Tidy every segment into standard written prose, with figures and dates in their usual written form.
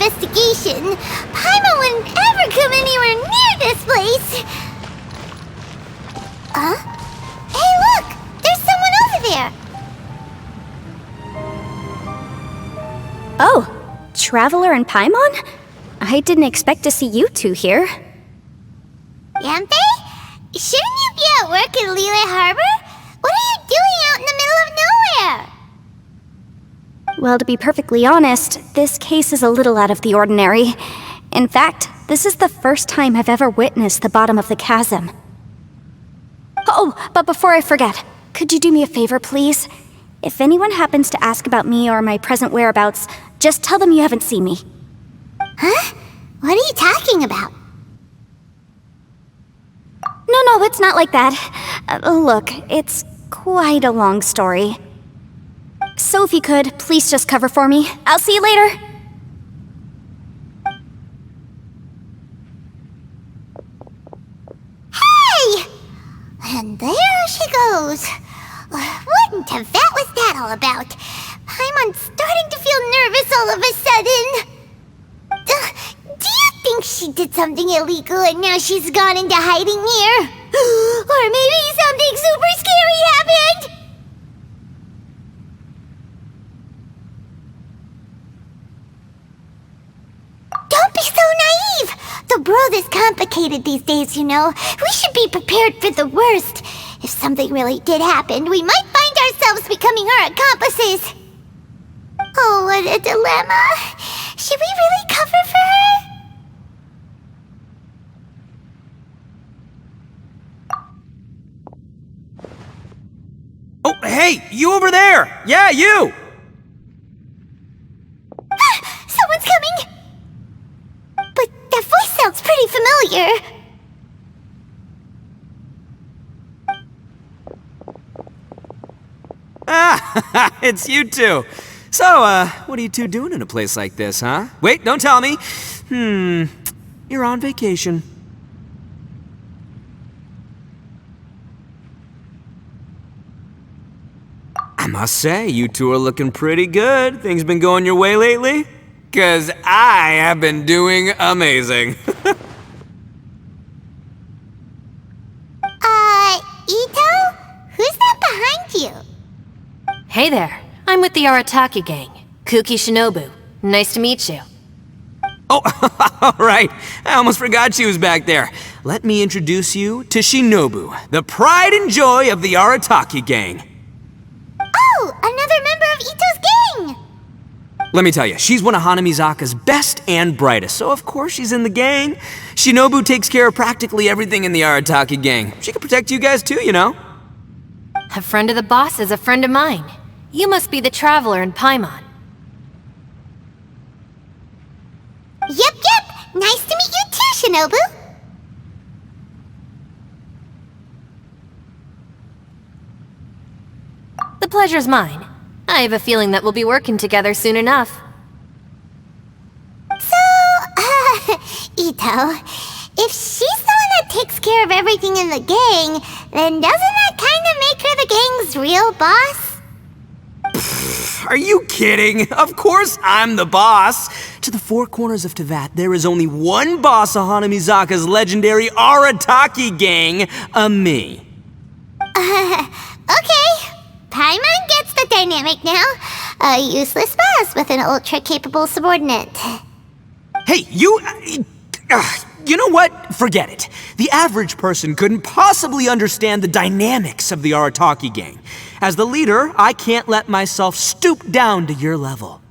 investigation. Paimon wouldn't ever come anywhere near this place. Huh? Hey, look! There's someone over there! Oh, Traveler and Paimon? I didn't expect to see you two here. Yanfei? Shouldn't you be at work in Liyue Harbor? What are you doing out in the middle of nowhere? Well, to be perfectly honest, this case is a little out of the ordinary. In fact, this is the first time I've ever witnessed the bottom of the chasm. Oh, but before I forget, could you do me a favor, please? If anyone happens to ask about me or my present whereabouts, just tell them you haven't seen me. Huh? What are you talking about? No, it's not like that. Look, it's quite a long story. So if you could, please just cover for me. I'll see you later. Hey! And there she goes. What in Tibet was that all about? Paimon's starting to feel nervous all of a sudden. Do you think she did something illegal and now she's gone into hiding here? Or maybe something super scary happened? Don't be so naive! The world is complicated these days, you know. We should be prepared for the worst. If something really did happen, we might find ourselves becoming her accomplices. Oh, what a dilemma. Should we really cover for her? Oh, hey, you over there! Yeah, you! Someone's coming! But that voice sounds pretty familiar. Ah, it's you two. So, what are you two doing in a place like this, huh? Wait, don't tell me. You're on vacation. I must say, you two are looking pretty good. Things been going your way lately? 'Cause I have been doing amazing. ITTO? Who's that behind you? Hey there, I'm with the Arataki gang. Kuki Shinobu. Nice to meet you. Oh, all right. I almost forgot she was back there. Let me introduce you to Shinobu, the pride and joy of the Arataki gang. Oh, another member of Itto's gang! Let me tell you, she's one of Hanamizaka's best and brightest, so of course she's in the gang. Shinobu takes care of practically everything in the Arataki gang. She can protect you guys too, you know. A friend of the boss is a friend of mine. You must be the Traveler in Paimon. Yep. Nice to meet you too, Shinobu. The pleasure's mine. I have a feeling that we'll be working together soon enough. So, Itto, if she's the one that takes care of everything in the gang, then doesn't that kind of make her the gang's real boss? Are you kidding? Of course I'm the boss. To the four corners of Teyvat, there is only one boss of Hanamizaka's legendary Arataki gang, me. Okay. Paimon gets the dynamic now. A useless boss with an ultra-capable subordinate. Hey, you know what? Forget it. The average person couldn't possibly understand the dynamics of the Arataki gang. As the leader, I can't let myself stoop down to your level.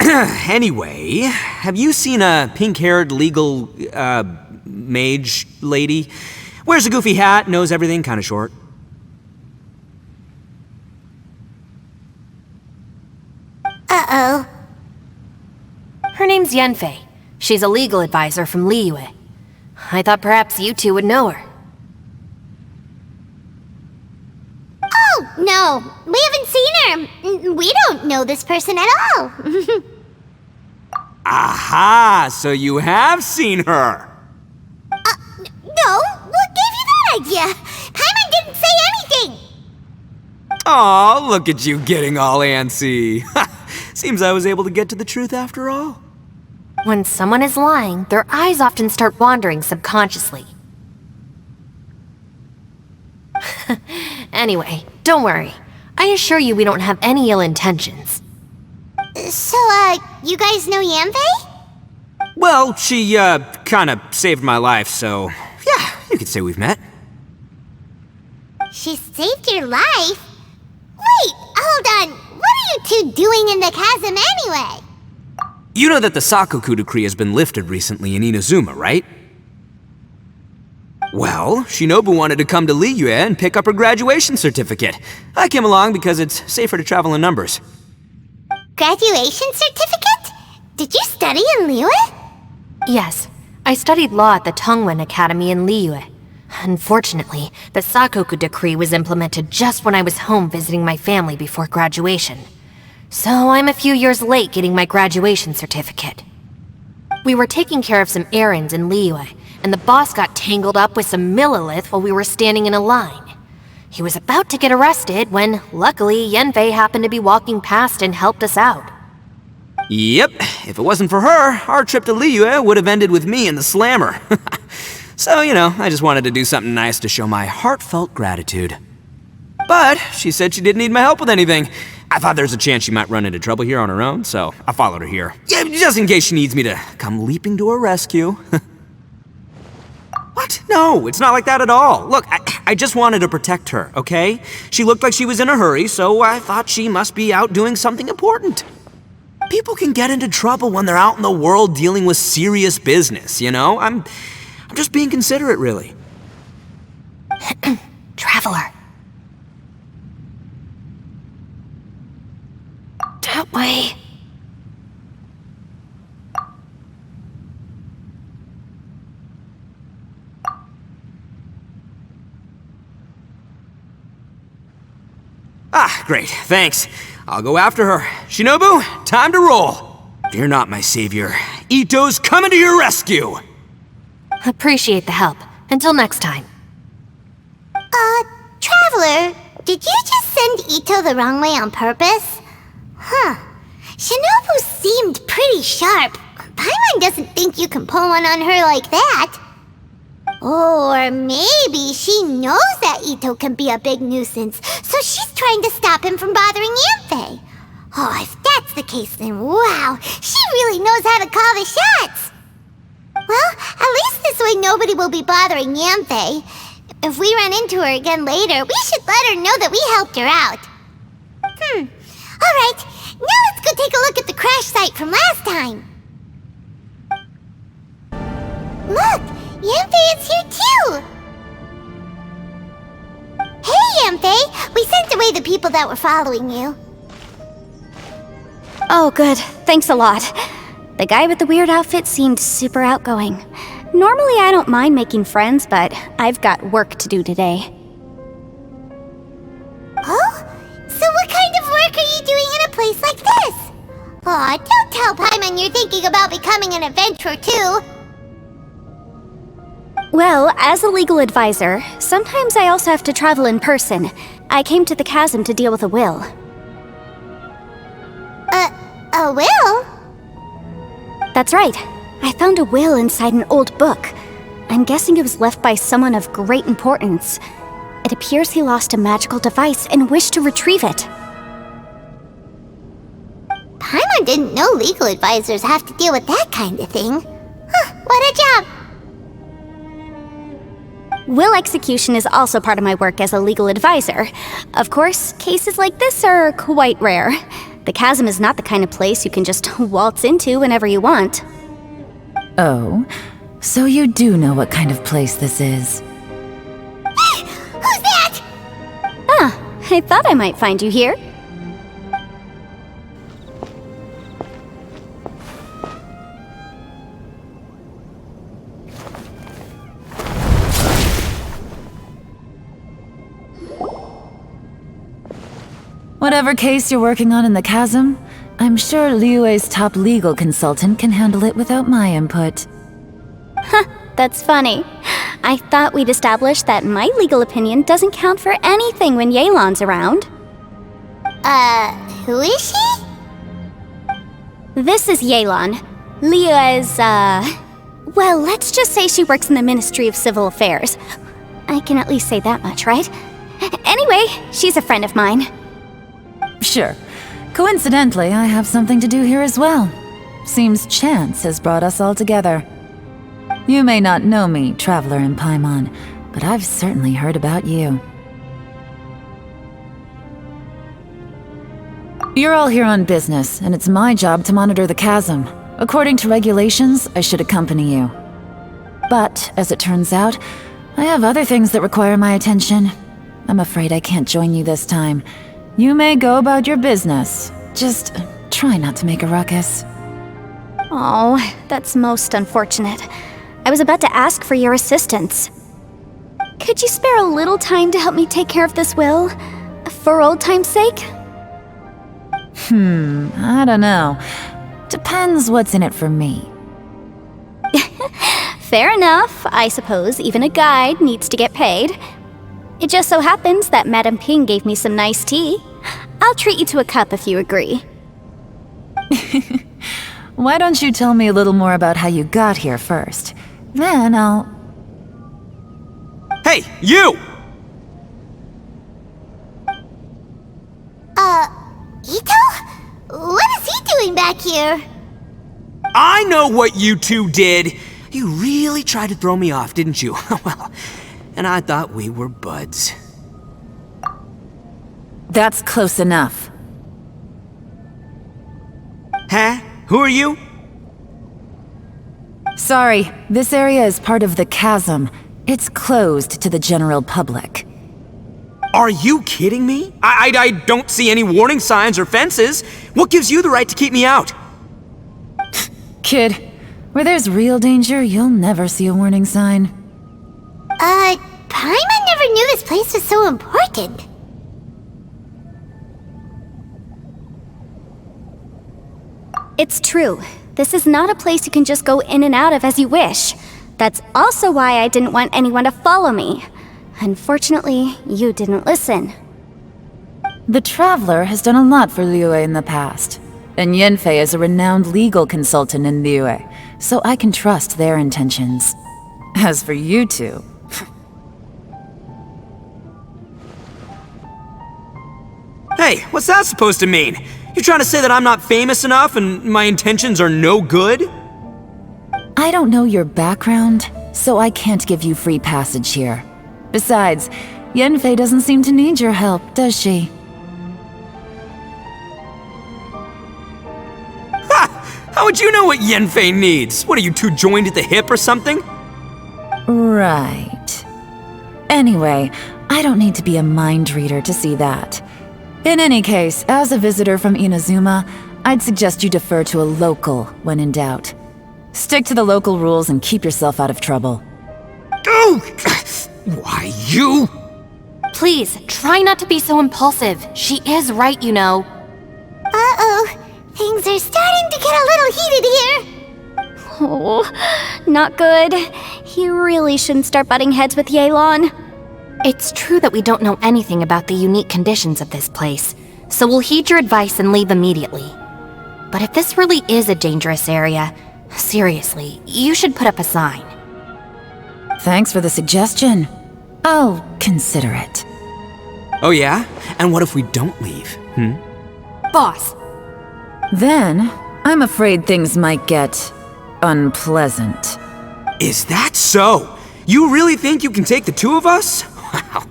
Anyway, have you seen a pink-haired legal, mage lady? Wears a goofy hat, knows everything, kinda short. Uh-oh. Her name's Yanfei. She's a legal advisor from Liyue. I thought perhaps you two would know her. Oh, no. We haven't seen her. We don't know this person at all. Aha! So you have seen her! No. What gave you that idea? Paimon didn't say anything. Aw, look at you getting all antsy. Seems I was able to get to the truth after all. When someone is lying, their eyes often start wandering subconsciously. Anyway, don't worry. I assure you we don't have any ill intentions. So, you guys know Yanfei? Well, she, kinda saved my life, so yeah, you could say we've met. She saved your life? Wait, hold on. What are you two doing in the chasm anyway? You know that the Sakoku decree has been lifted recently in Inazuma, right? Well, Shinobu wanted to come to Liyue and pick up her graduation certificate. I came along because it's safer to travel in numbers. Graduation certificate? Did you study in Liyue? Yes, I studied law at the Tongwen Academy in Liyue. Unfortunately, the Sakoku decree was implemented just when I was home visiting my family before graduation. So I'm a few years late getting my graduation certificate. We were taking care of some errands in Liyue, and the boss got tangled up with some Millilith while we were standing in a line. He was about to get arrested when, luckily, Yanfei happened to be walking past and helped us out. Yep, if it wasn't for her, our trip to Liyue would have ended with me in the slammer. So, you know, I just wanted to do something nice to show my heartfelt gratitude. But she said she didn't need my help with anything. I thought there's a chance she might run into trouble here on her own, so I followed her here. Yeah, just in case she needs me to come leaping to her rescue. What? No, it's not like that at all. Look, I just wanted to protect her, okay? She looked like she was in a hurry, so I thought she must be out doing something important. People can get into trouble when they're out in the world dealing with serious business, you know? I'm just being considerate, really. Traveler. That way. Ah, great, thanks. I'll go after her. Shinobu, time to roll. Fear not, my savior. ITTO's coming to your rescue! Appreciate the help. Until next time. Traveler, did you just send Itto the wrong way on purpose? Huh. Shinobu seemed pretty sharp. Paimon doesn't think you can pull one on her like that. Or maybe she knows that Itto can be a big nuisance, so she's trying to stop him from bothering Yanfei. Oh, if that's the case, then wow, she really knows how to call the shots. Well, at least this way nobody will be bothering Yanfei. If we run into her again later, we should let her know that we helped her out. Alright, now let's go take a look at the crash site from last time. Look, Yanfei is here too! Hey, Yanfei! We sent away the people that were following you. Oh, good. Thanks a lot. The guy with the weird outfit seemed super outgoing. Normally I don't mind making friends, but I've got work to do today. Oh? So what kind of work are you doing in a place like this? Aw, don't tell Paimon you're thinking about becoming an adventurer too. Well, as a legal advisor, sometimes I also have to travel in person. I came to the chasm to deal with a will. A will? That's right. I found a will inside an old book. I'm guessing it was left by someone of great importance. It appears he lost a magical device and wished to retrieve it. Paimon didn't know legal advisors have to deal with that kind of thing. Huh, what a job! Will execution is also part of my work as a legal advisor. Of course, cases like this are quite rare. The chasm is not the kind of place you can just waltz into whenever you want. Oh, so you do know what kind of place this is. Who's that? Ah, I thought I might find you here. Whatever case you're working on in the chasm, I'm sure Liyue's top legal consultant can handle it without my input. Huh, that's funny. I thought we'd established that my legal opinion doesn't count for anything when Yelan's around. Who is she? This is Yelan. Leah is, well, let's just say she works in the Ministry of Civil Affairs. I can at least say that much, right? Anyway, she's a friend of mine. Sure. Coincidentally, I have something to do here as well. Seems chance has brought us all together. You may not know me, Traveler in Paimon, but I've certainly heard about you. You're all here on business, and it's my job to monitor the chasm. According to regulations, I should accompany you. But, as it turns out, I have other things that require my attention. I'm afraid I can't join you this time. You may go about your business. Just try not to make a ruckus. Oh, that's most unfortunate. I was about to ask for your assistance. Could you spare a little time to help me take care of this will? For old time's sake? I don't know. Depends what's in it for me. Fair enough. I suppose even a guide needs to get paid. It just so happens that Madame Ping gave me some nice tea. I'll treat you to a cup if you agree. Why don't you tell me a little more about how you got here first? Then I'll... Hey, you! Itto? What is he doing back here? I know what you two did. You really tried to throw me off, didn't you? Well, and I thought we were buds. That's close enough. Huh? Who are you? Sorry, this area is part of the chasm. It's closed to the general public. Are you kidding me? I don't see any warning signs or fences. What gives you the right to keep me out? Kid, where there's real danger, you'll never see a warning sign. Paimon never knew this place was so important. It's true. This is not a place you can just go in and out of as you wish. That's also why I didn't want anyone to follow me. Unfortunately, you didn't listen. The Traveler has done a lot for Liyue in the past, and Yanfei is a renowned legal consultant in Liyue, so I can trust their intentions. As for you two... Hey, what's that supposed to mean? You trying to say that I'm not famous enough and my intentions are no good? I don't know your background, so I can't give you free passage here. Besides, Yanfei doesn't seem to need your help, does she? Ha! How would you know what Yanfei needs? What, are you two joined at the hip or something? Right. Anyway, I don't need to be a mind reader to see that. In any case, as a visitor from Inazuma, I'd suggest you defer to a local when in doubt. Stick to the local rules and keep yourself out of trouble. Oh! Why, you? Please, try not to be so impulsive. She is right, you know. Uh-oh. Things are starting to get a little heated here. Oh, not good. You really shouldn't start butting heads with Yelan. It's true that we don't know anything about the unique conditions of this place, so we'll heed your advice and leave immediately. But if this really is a dangerous area, seriously, you should put up a sign. Thanks for the suggestion. I'll consider it. Oh yeah? And what if we don't leave? Boss, Then, I'm afraid things might get... unpleasant. Is that so? You really think you can take the two of us? Wow.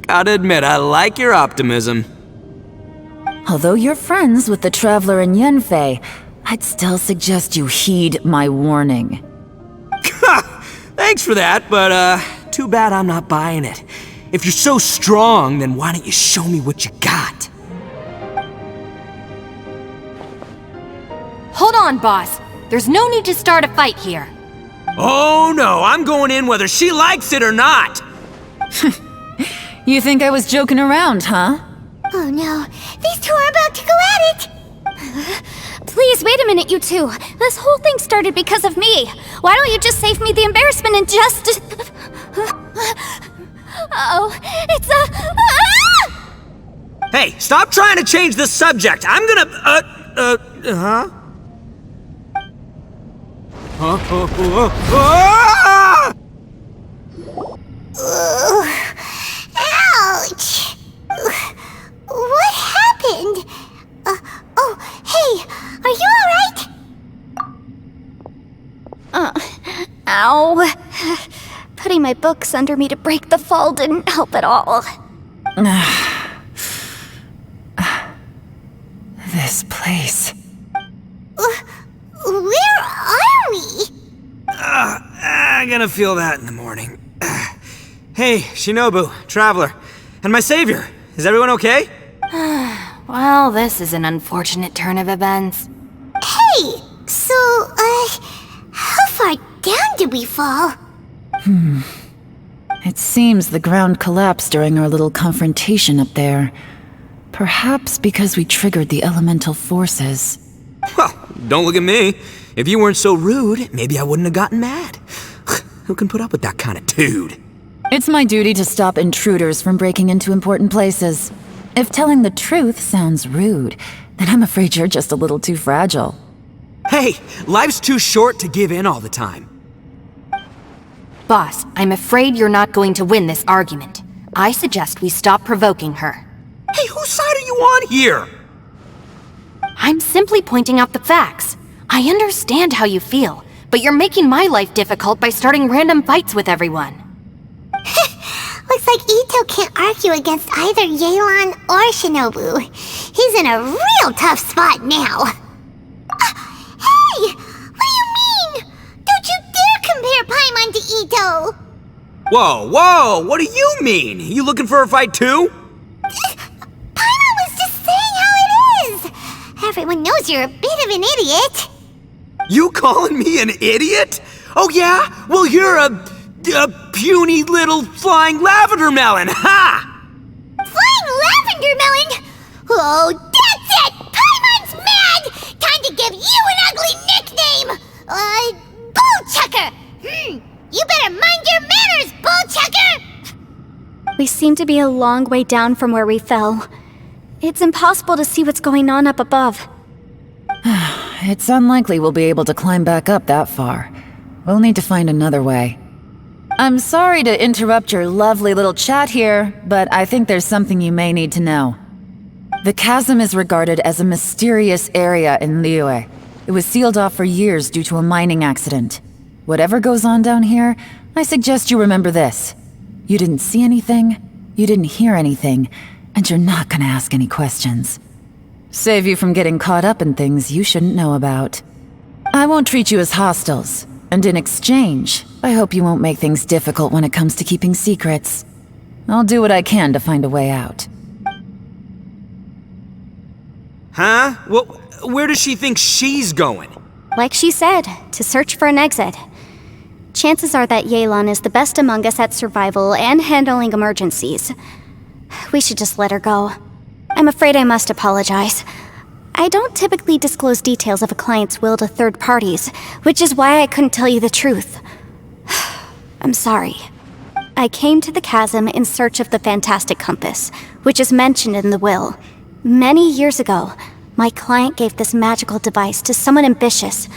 Gotta admit, I like your optimism. Although you're friends with the Traveler and Yanfei, I'd still suggest you heed my warning. Thanks for that, but too bad I'm not buying it. If you're so strong, then why don't you show me what you got? hold on, boss. There's no need to start a fight here. Oh no, I'm going in whether she likes it or not! You think I was joking around, huh? Oh no, these two are about to go at it! Please, wait a minute, you two. This whole thing started because of me. Why don't you just save me the embarrassment and just... Uh-oh, it's a... Ah! Hey, stop trying to change the subject! I'm gonna, huh? Ah! Ouch! What happened? Oh, hey, are you alright? Ow. Putting my books under me to break the fall didn't help at all. This place. Where are we? I'm gonna feel that in the morning. Hey, Shinobu, Traveler, and my savior. Is everyone okay? Well, this is an unfortunate turn of events. Hey, so, how far down did we fall? It seems the ground collapsed during our little confrontation up there. Perhaps because we triggered the elemental forces. Well, don't look at me. If you weren't so rude, maybe I wouldn't have gotten mad. Who can put up with that kind of dude? It's my duty to stop intruders from breaking into important places. If telling the truth sounds rude, then I'm afraid you're just a little too fragile. Hey, life's too short to give in all the time. Boss, I'm afraid you're not going to win this argument. I suggest we stop provoking her. Hey, whose side are you on here? I'm simply pointing out the facts. I understand how you feel, but you're making my life difficult by starting random fights with everyone. Looks like ITTO can't argue against either Yelan or Shinobu. He's in a real tough spot now. Hey! What do you mean? Don't you dare compare Paimon to ITTO! Whoa, what do you mean? You looking for a fight too? Paimon was just saying how it is! Everyone knows you're a bit of an idiot. You calling me an idiot? Oh yeah? Well, you're a puny little flying lavender melon, ha! Flying lavender melon? Oh, that's it! Paimon's mad! Time to give you an ugly nickname! Bullchucker! You better mind your manners, Bullchucker! We seem to be a long way down from where we fell. It's impossible to see what's going on up above. It's unlikely we'll be able to climb back up that far. We'll need to find another way. I'm sorry to interrupt your lovely little chat here, but I think there's something you may need to know. The chasm is regarded as a mysterious area in Liyue. It was sealed off for years due to a mining accident. Whatever goes on down here, I suggest you remember this. You didn't see anything, you didn't hear anything, and you're not gonna ask any questions. Save you from getting caught up in things you shouldn't know about. I won't treat you as hostiles, and in exchange, I hope you won't make things difficult when it comes to keeping secrets. I'll do what I can to find a way out. Huh? Well, where does she think she's going? Like she said, to search for an exit. Chances are that Yelan is the best among us at survival and handling emergencies. We should just let her go. I'm afraid I must apologize. I don't typically disclose details of a client's will to third parties, which is why I couldn't tell you the truth. I'm sorry. I came to the chasm in search of the fantastic compass, which is mentioned in the will. Many years ago, my client gave this magical device to someone ambitious,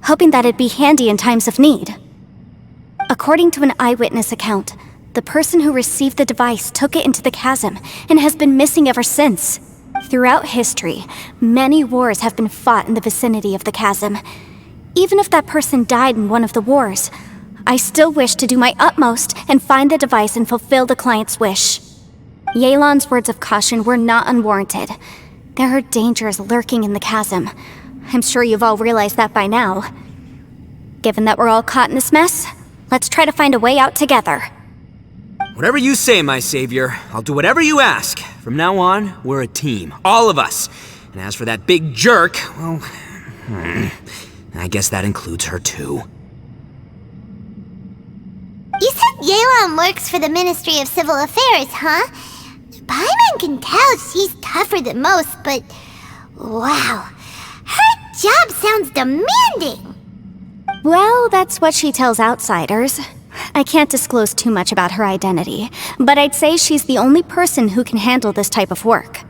hoping that it'd be handy in times of need. According to an eyewitness account, the person who received the device took it into the chasm and has been missing ever since. Throughout history, many wars have been fought in the vicinity of the chasm. Even if that person died in one of the wars, I still wish to do my utmost and find the device and fulfill the client's wish. Yelan's words of caution were not unwarranted. There are dangers lurking in the chasm. I'm sure you've all realized that by now. Given that we're all caught in this mess, let's try to find a way out together. Whatever you say, my savior, I'll do whatever you ask. From now on, we're a team. All of us. And as for that big jerk, well, I guess that includes her too. You said Yelan works for the Ministry of Civil Affairs, huh? Paimon can tell she's tougher than most, but wow, her job sounds demanding. Well, that's what she tells outsiders. I can't disclose too much about her identity, but I'd say she's the only person who can handle this type of work.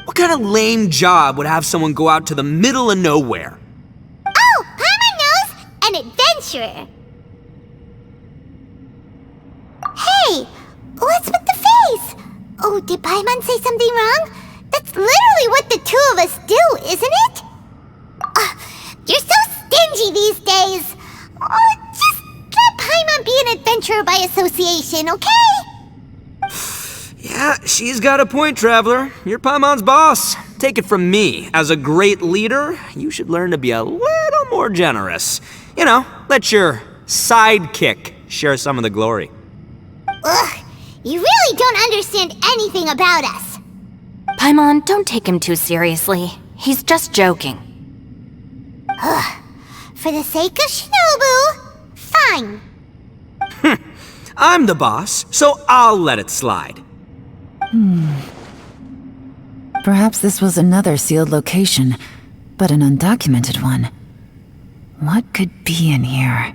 What kind of lame job would have someone go out to the middle of nowhere? Oh, Paimon adventurer. Hey! What's with the face? Oh, did Paimon say something wrong? That's literally what the two of us do, isn't it? You're so stingy these days. Just let Paimon be an adventurer by association, okay? Yeah, she's got a point, Traveler. You're Paimon's boss. Take it from me. As a great leader, you should learn to be a little more generous. You know, let your sidekick share some of the glory. Ugh, you really don't understand anything about us. Paimon, don't take him too seriously. He's just joking. For the sake of Shinobu, fine. I'm the boss, so I'll let it slide. Perhaps this was another sealed location, but an undocumented one. What could be in here?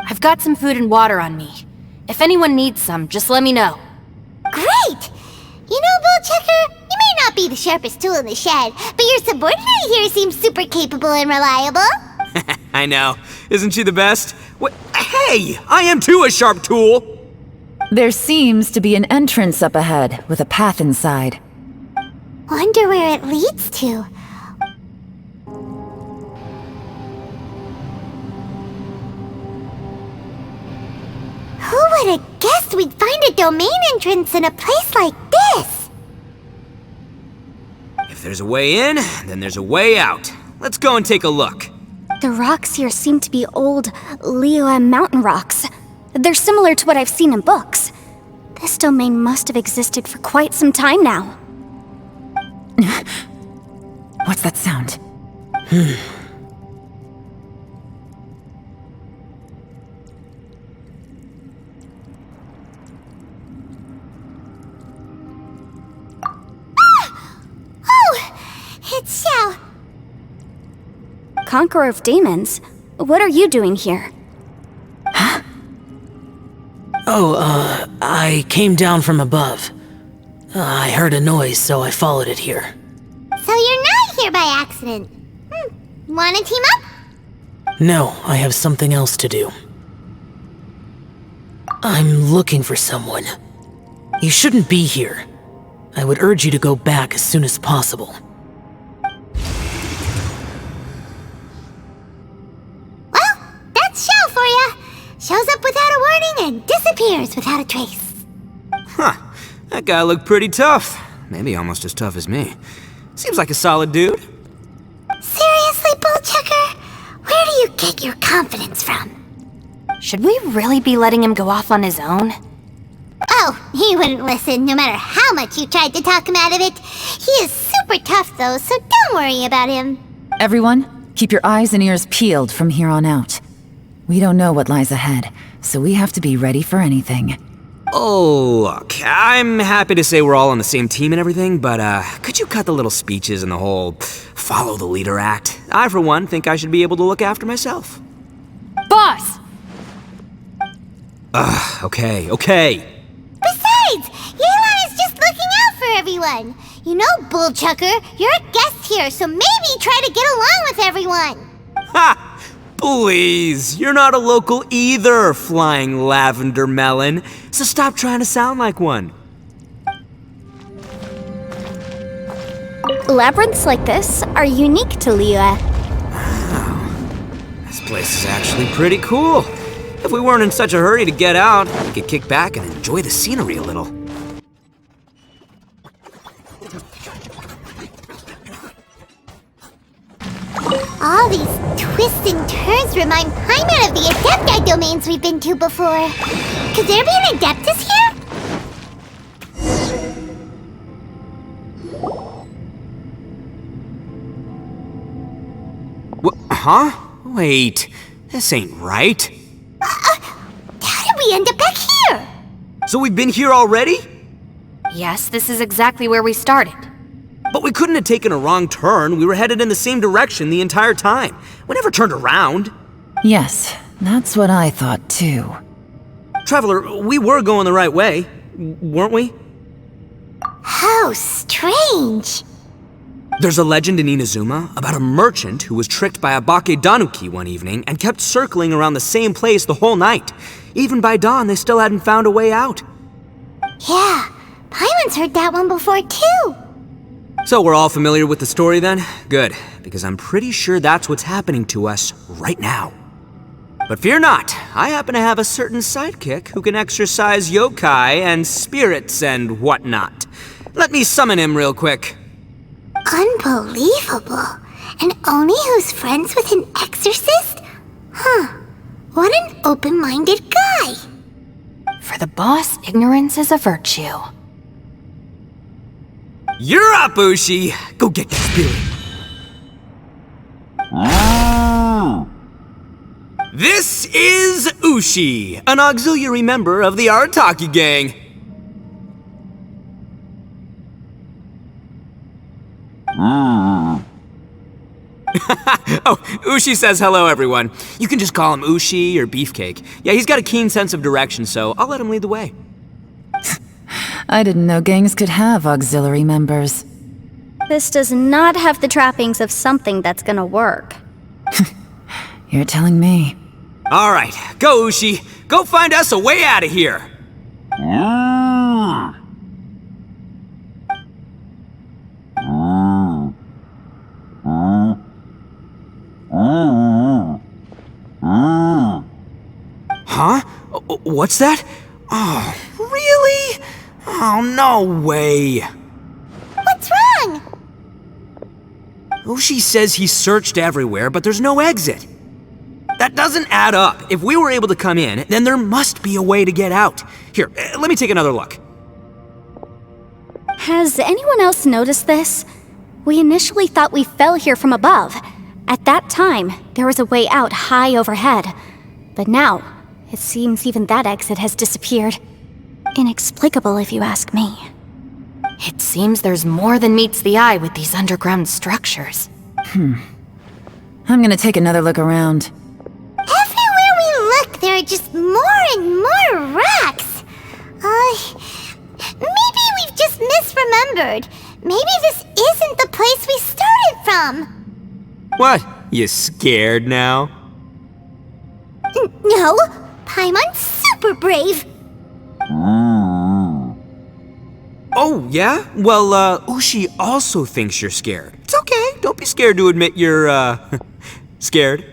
I've got some food and water on me. If anyone needs some, just let me know. Great! You know, Bullchecker, you may not be the sharpest tool in the shed, but your subordinate here seems super capable and reliable. I know. Isn't she the best? What? Hey! I am too a sharp tool! There seems to be an entrance up ahead, with a path inside. Wonder where it leads to. Who would have guessed we'd find a domain entrance in a place like this? If there's a way in, then there's a way out. Let's go and take a look. The rocks here seem to be old Liyue mountain rocks. They're similar to what I've seen in books. This domain must have existed for quite some time now. What's that sound? Oh! It's XIAO. Conqueror of Demons? What are you doing here? I came down from above. I heard a noise, so I followed it here. So you're not here by accident. Wanna team up? No, I have something else to do. I'm looking for someone. You shouldn't be here. I would urge you to go back as soon as possible. Well, that's XIAO for ya. Shows up without a warning and disappears without a trace. Huh. That guy looked pretty tough. Maybe almost as tough as me. Seems like a solid dude. Seriously, Bullchecker? Where do you get your confidence from? Should we really be letting him go off on his own? Oh, he wouldn't listen no matter how much you tried to talk him out of it. He is super tough though, so don't worry about him. Everyone, keep your eyes and ears peeled from here on out. We don't know what lies ahead, so we have to be ready for anything. Oh, look, I'm happy to say we're all on the same team and everything, but could you cut the little speeches and the whole follow the leader act? I, for one, think I should be able to look after myself. Boss! Okay. Besides, Yelan is just looking out for everyone. You know, Bullchucker, you're a guest here, so maybe try to get along with everyone. Ha! Please, you're not a local either, flying lavender melon, so stop trying to sound like one. Labyrinths like this are unique to Liyue. This place is actually pretty cool. If we weren't in such a hurry to get out, we could kick back and enjoy the scenery a little. All these twists and turns remind Paimon of the Adepti domains we've been to before. Could there be an Adeptus here? Huh? Wait, this ain't right. How did we end up back here? So we've been here already? Yes, this is exactly where we started. But we couldn't have taken a wrong turn. We were headed in the same direction the entire time. We never turned around. Yes, that's what I thought too. Traveler, we were going the right way, weren't we? How strange. There's a legend in Inazuma about a merchant who was tricked by a Bakedanuki one evening and kept circling around the same place the whole night. Even by dawn, they still hadn't found a way out. Yeah, Paimon's heard that one before too. So we're all familiar with the story then? Good, because I'm pretty sure that's what's happening to us right now. But fear not, I happen to have a certain sidekick who can exercise yokai and spirits and whatnot. Let me summon him real quick. Unbelievable. And Oni who's friends with an exorcist? Huh. What an open-minded guy. For the boss, ignorance is a virtue. You're up, Ushi! Go get that spirit. This is Ushi, an auxiliary member of the Arataki gang. Oh, Ushi says hello, everyone. You can just call him Ushi or Beefcake. Yeah, he's got a keen sense of direction, so I'll let him lead the way. I didn't know gangs could have auxiliary members. This does not have the trappings of something that's gonna work. You're telling me. All right, go, Ushi. Go find us a way out of here. Huh? What's that? Oh, really? Oh, no way. What's wrong? Ushi says he searched everywhere, but there's no exit. That doesn't add up. If we were able to come in, then there must be a way to get out. Here, let me take another look. Has anyone else noticed this? We initially thought we fell here from above. At that time, there was a way out high overhead. But now, it seems even that exit has disappeared. Inexplicable if you ask me. It seems there's more than meets the eye with these underground structures. I'm gonna take another look around. Everywhere we look, there are just more and more rocks. Maybe we've just misremembered. Maybe this isn't the place we started from. What? You scared now? No, Paimon's super brave. Oh, yeah? Well, Ushi also thinks you're scared. It's okay. Don't be scared to admit you're, scared.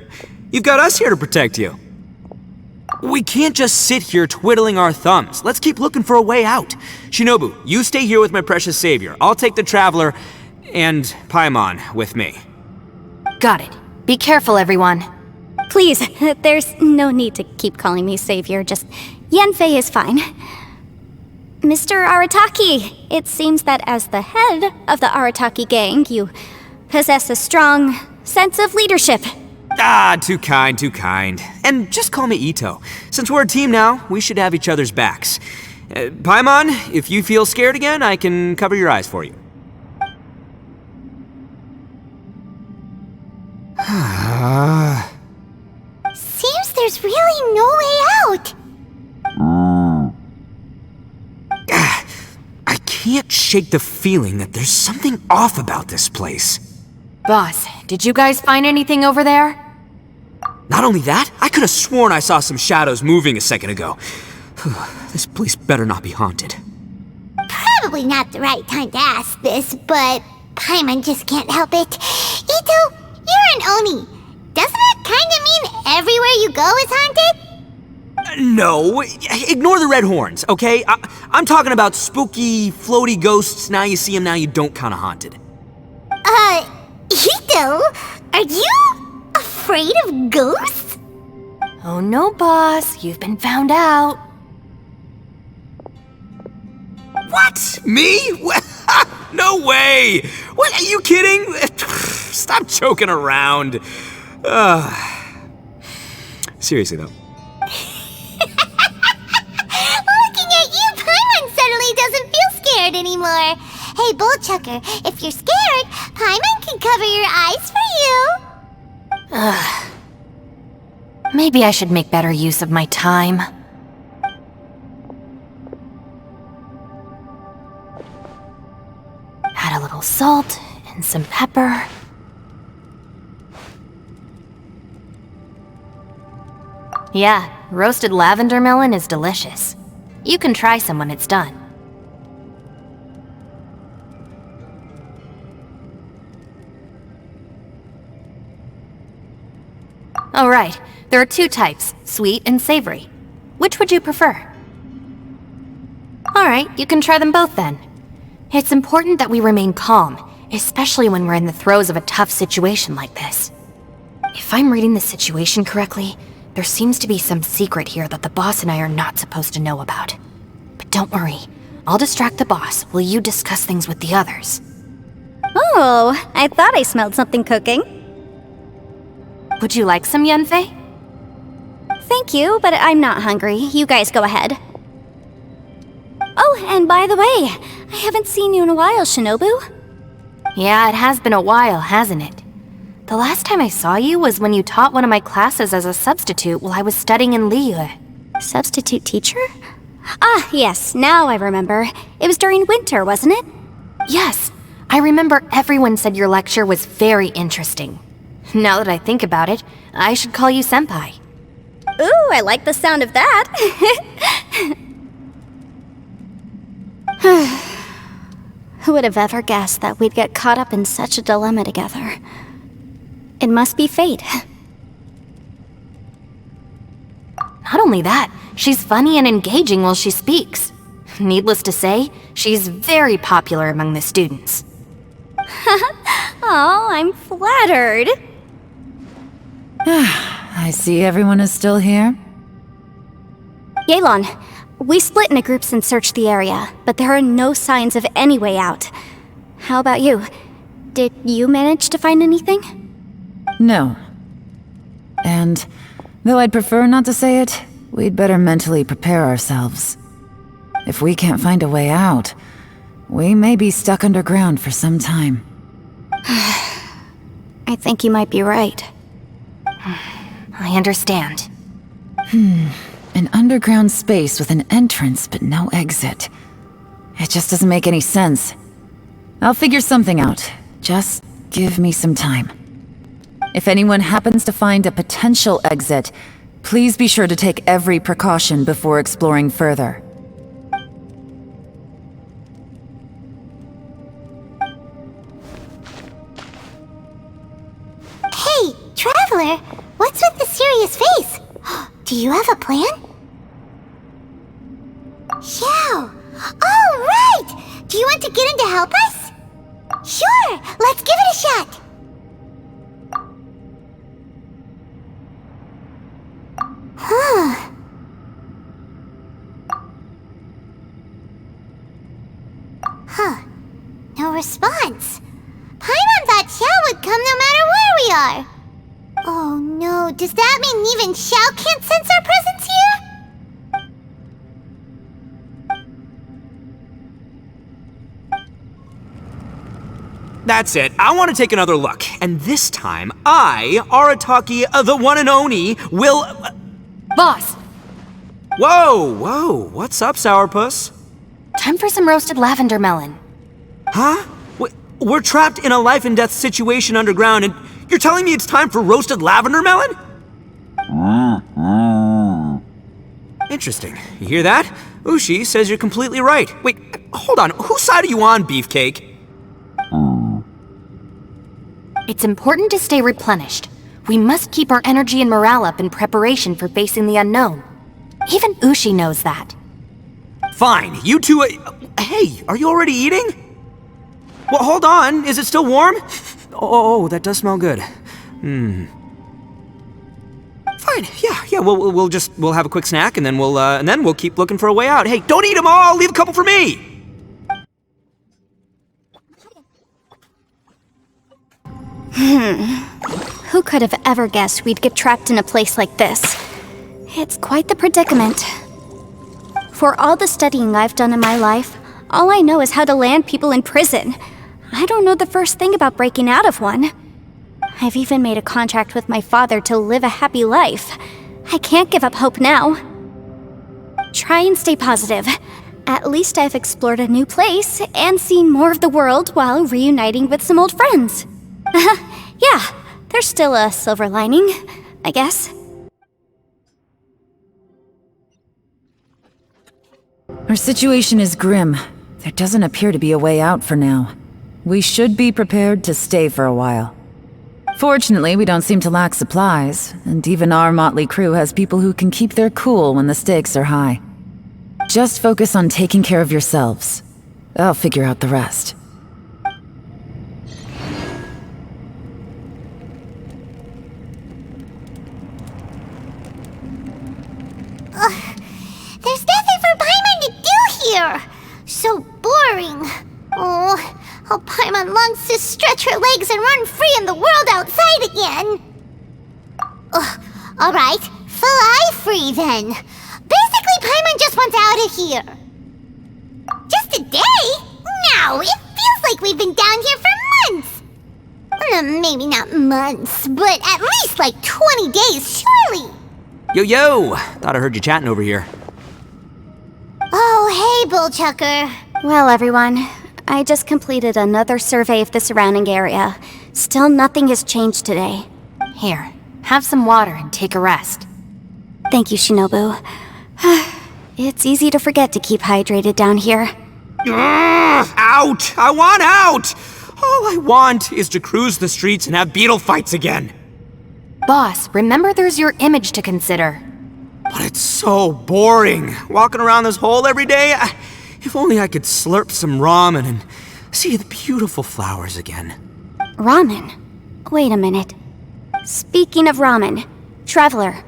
You've got us here to protect you. We can't just sit here twiddling our thumbs. Let's keep looking for a way out. Shinobu, you stay here with my precious savior. I'll take the Traveler and Paimon with me. Got it. Be careful, everyone. Please, there's no need to keep calling me savior, just Yanfei is fine. Mr. Arataki, it seems that as the head of the Arataki gang, you possess a strong sense of leadership. Ah, too kind, too kind. And just call me ITTO. Since we're a team now, we should have each other's backs. Paimon, if you feel scared again, I can cover your eyes for you. Seems there's really no way out. I can't shake the feeling that there's something off about this place. Boss, did you guys find anything over there? Not only that, I could have sworn I saw some shadows moving a second ago. This place better not be haunted. Probably not the right time to ask this, but Paimon just can't help it. Itto, you're an Oni. Doesn't that kinda mean everywhere you go is haunted? No, ignore the red horns, okay? I'm talking about spooky, floaty ghosts, now you see them, now you don't kinda haunted. Itto, are you afraid of ghosts? Oh no, boss. You've been found out. What? Me? No way! What, are you kidding? Stop joking around. Seriously though. Looking at you, Paimon suddenly doesn't feel scared anymore. Hey, Bullchucker, if you're scared, Paimon can cover your eyes for you. Maybe I should make better use of my time. Add a little salt, and and some pepper. Yeah, roasted lavender melon is delicious. You can try some when it's done. Oh right, there are two types, sweet and savory. Which would you prefer? Alright, you can try them both then. It's important that we remain calm, especially when we're in the throes of a tough situation like this. If I'm reading the situation correctly, there seems to be some secret here that the boss and I are not supposed to know about. But don't worry, I'll distract the boss while you discuss things with the others. Oh, I thought I smelled something cooking. Would you like some Yanfei? Thank you, but I'm not hungry. You guys go ahead. Oh, and by the way, I haven't seen you in a while, Shinobu. Yeah, it has been a while, hasn't it? The last time I saw you was when you taught one of my classes as a substitute while I was studying in Liyue. Substitute teacher? Ah, yes, now I remember. It was during winter, wasn't it? Yes, I remember everyone said your lecture was very interesting. Now that I think about it, I should call you senpai. Ooh, I like the sound of that. Who would have ever guessed that we'd get caught up in such a dilemma together? It must be fate. Not only that, she's funny and engaging while she speaks. Needless to say, she's very popular among the students. Oh, I'm flattered. I see everyone is still here. Yelan, we split into groups and searched the area, but there are no signs of any way out. How about you? Did you manage to find anything? No. And, though I'd prefer not to say it, we'd better mentally prepare ourselves. If we can't find a way out, we may be stuck underground for some time. I think you might be right. I understand. An underground space with an entrance but no exit. It just doesn't make any sense. I'll figure something out. Just give me some time. If anyone happens to find a potential exit, please be sure to take every precaution before exploring further. Hey, Traveler, what's with the serious face? Do you have a plan? XIAO! Oh, right! Do you want to get in to help us? Sure, let's give it a shot! Huh. Huh. No response. Paimon thought XIAO would come no matter where we are. Oh no, does that mean even XIAO can't sense our presence here? That's it. I want to take another look. And this time, I, Arataki, the one and only, will... Boss! Whoa! What's up, Sourpuss? Time for some roasted lavender melon. Huh? We're trapped in a life and death situation underground, and you're telling me it's time for roasted lavender melon? Interesting. You hear that? Ushi says you're completely right. Wait, hold on. Whose side are you on, Beefcake? It's important to stay replenished. We must keep our energy and morale up in preparation for facing the unknown. Even Ushi knows that. Fine, you two... hey, are you already eating? Well, hold on. Is it still warm? Oh, that does smell good. Fine. Yeah. We'll have a quick snack, and then we'll keep looking for a way out. Hey, don't eat them all. Leave a couple for me. Who could have ever guessed we'd get trapped in a place like this? It's quite the predicament. For all the studying I've done in my life, all I know is how to land people in prison. I don't know the first thing about breaking out of one. I've even made a contract with my father to live a happy life. I can't give up hope now. Try and stay positive. At least I've explored a new place and seen more of the world while reuniting with some old friends. Yeah, there's still a silver lining, I guess. Our situation is grim. There doesn't appear to be a way out for now. We should be prepared to stay for a while. Fortunately, we don't seem to lack supplies, and even our motley crew has people who can keep their cool when the stakes are high. Just focus on taking care of yourselves. I'll figure out the rest. There's nothing for Paimon to do here! So boring. Oh, how Paimon longs to stretch her legs and run free in the world outside again. Alright, fly free then. Basically, Paimon just wants out of here. Just a day? No, it feels like we've been down here for months. Maybe not months, but at least like 20 days, surely. Yo! Thought I heard you chatting over here. Oh, hey, Bullchucker. Well, everyone, I just completed another survey of the surrounding area. Still nothing has changed today. Here, have some water and take a rest. Thank you, Shinobu. It's easy to forget to keep hydrated down here. Out! I want out! All I want is to cruise the streets and have beetle fights again. Boss, remember there's your image to consider. But it's so boring, walking around this hole every day. If only I could slurp some ramen and see the beautiful flowers again. Ramen? Wait a minute. Speaking of ramen, Traveler,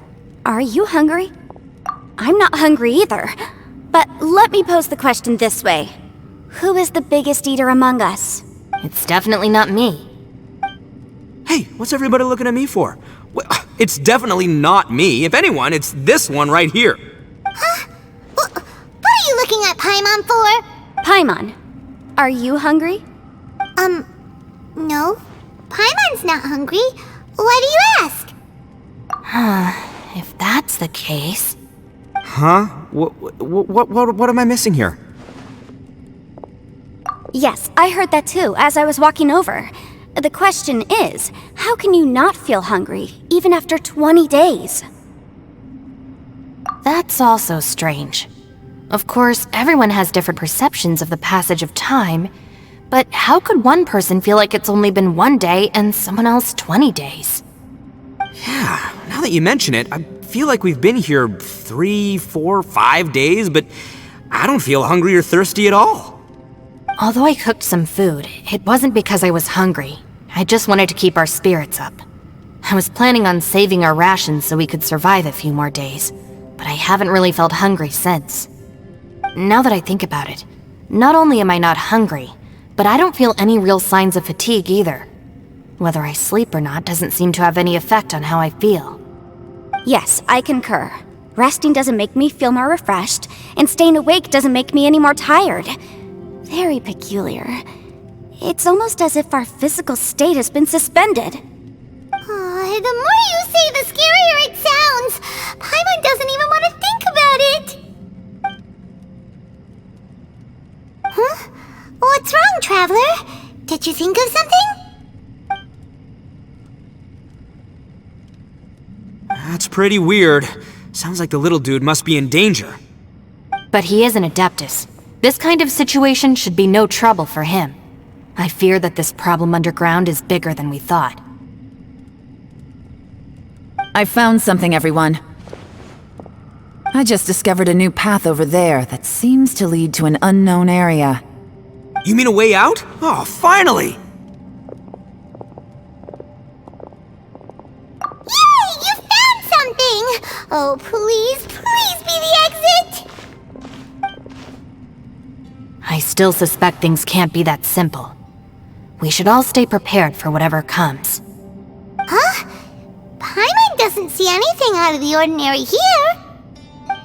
are you hungry? I'm not hungry either. But let me pose the question this way. Who is the biggest eater among us? It's definitely not me. Hey, what's everybody looking at me for? Well, it's definitely not me. If anyone, it's this one right here. Huh? What are you looking at Paimon for? Paimon, are you hungry? No. Paimon's not hungry. Why do you ask? If that's the case... Huh? What am I missing here? Yes, I heard that too, as I was walking over. The question is, how can you not feel hungry, even after 20 days? That's also strange. Of course, everyone has different perceptions of the passage of time, but how could one person feel like it's only been 1 day and someone else 20 days? Yeah, now that you mention it, I feel like we've been here 3, 4, 5 days, but I don't feel hungry or thirsty at all. Although I cooked some food, it wasn't because I was hungry. I just wanted to keep our spirits up. I was planning on saving our rations so we could survive a few more days, but I haven't really felt hungry since. Now that I think about it, not only am I not hungry, but I don't feel any real signs of fatigue either. Whether I sleep or not doesn't seem to have any effect on how I feel. Yes, I concur. Resting doesn't make me feel more refreshed, and staying awake doesn't make me any more tired. Very peculiar. It's almost as if our physical state has been suspended. The more you say, the scarier it sounds. Paimon doesn't even want to think about it. Huh? What's wrong, Traveler? Did you think of something? That's pretty weird. Sounds like the little dude must be in danger. But he is an Adeptus. This kind of situation should be no trouble for him. I fear that this problem underground is bigger than we thought. I found something, everyone. I just discovered a new path over there that seems to lead to an unknown area. You mean a way out? Oh, finally! Yay! You found something! Oh, please be the exit! I still suspect things can't be that simple. We should all stay prepared for whatever comes. Huh? Paimon doesn't see anything out of the ordinary here.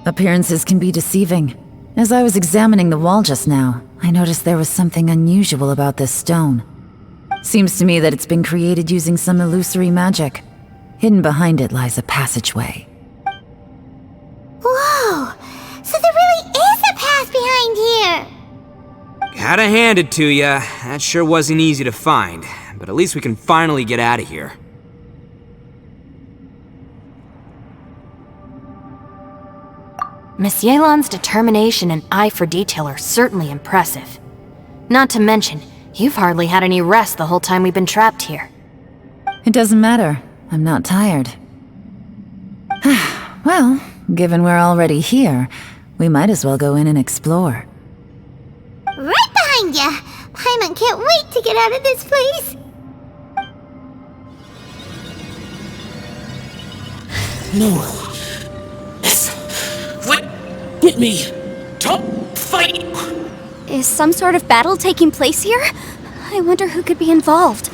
Appearances can be deceiving. As I was examining the wall just now, I noticed there was something unusual about this stone. Seems to me that it's been created using some illusory magic. Hidden behind it lies a passageway. Whoa! So there really is a path behind here! Gotta hand it to ya. That sure wasn't easy to find. But at least we can finally get out of here. Miss Yelan's determination and eye for detail are certainly impressive. Not to mention, you've hardly had any rest the whole time we've been trapped here. It doesn't matter. I'm not tired. Well, given we're already here, we might as well go in and explore. Right behind ya! Paimon can't wait to get out of this place! No. What? Get me! Don't fight! Is some sort of battle taking place here? I wonder who could be involved.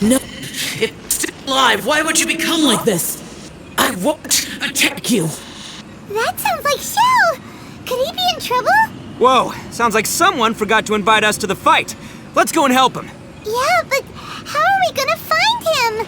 No, it's still alive. Why would you become like this? I won't attack you. That sounds like Xiao! Could he be in trouble? Whoa, sounds like someone forgot to invite us to the fight. Let's go and help him. Yeah, but how are we gonna find him?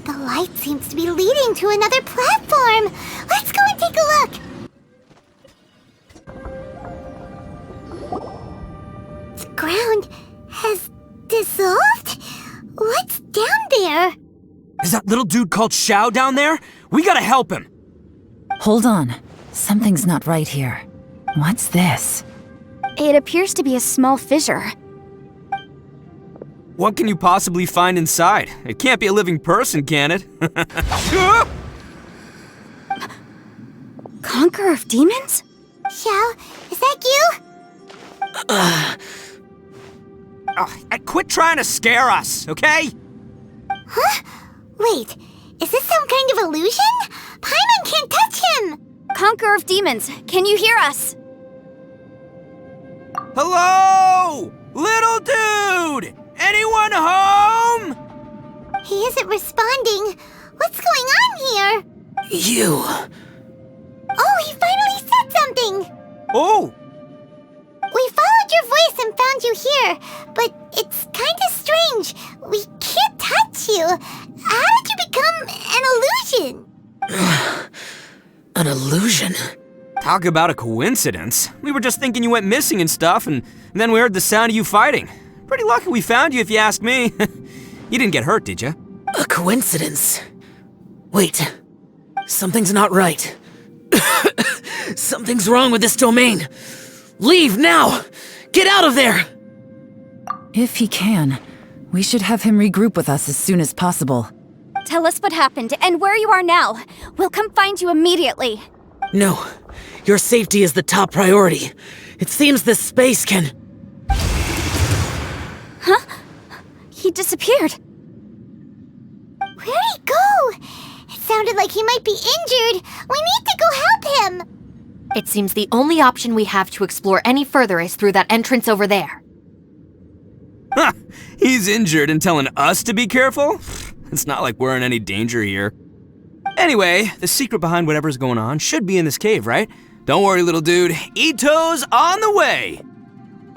The light seems to be leading to another platform. Let's go and take a look. The ground has dissolved? What's down there? Is that little dude called Xiao down there? We gotta help him. Hold on. Something's not right here. What's this? It appears to be a small fissure. What can you possibly find inside? It can't be a living person, can it? Conqueror of demons? Xiao, is that you? Quit trying to scare us, okay? Huh? Wait, is this some kind of illusion? Paimon can't touch him! Conqueror of demons, can you hear us? Hello? Little dude! Anyone home? He isn't responding. What's going on here? You. Oh, he finally said something! Oh! We followed your voice and found you here, but it's kinda strange. We can't touch you. How did you become an illusion? An illusion? Talk about a coincidence. We were just thinking you went missing and stuff, and then we heard the sound of you fighting. Pretty lucky we found you, if you ask me. You didn't get hurt, did you? A coincidence? Wait. Something's not right. Something's wrong with this domain. Leave now! Get out of there! If he can, we should have him regroup with us as soon as possible. Tell us what happened and where you are now. We'll come find you immediately. No. Your safety is the top priority. It seems this space can... Huh? He disappeared. Where'd he go? It sounded like he might be injured. We need to go help him. It seems the only option we have to explore any further is through that entrance over there. Huh, he's injured and telling us to be careful? It's not like we're in any danger here. Anyway, the secret behind whatever's going on should be in this cave, right? Don't worry, little dude. ITTO's on the way!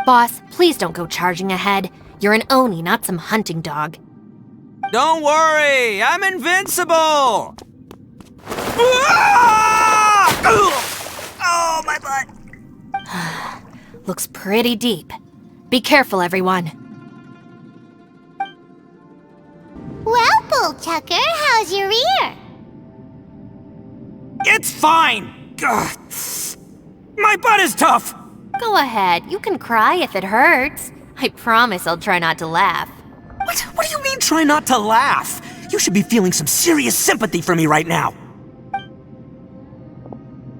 Boss, please don't go charging ahead. You're an Oni, not some hunting dog. Don't worry, I'm invincible! Ah! Oh, my butt! Looks pretty deep. Be careful, everyone. Well, Bullchucker, how's your ear? It's fine! Ugh. My butt is tough! Go ahead, you can cry if it hurts. I promise I'll try not to laugh. What do you mean, try not to laugh? You should be feeling some serious sympathy for me right now.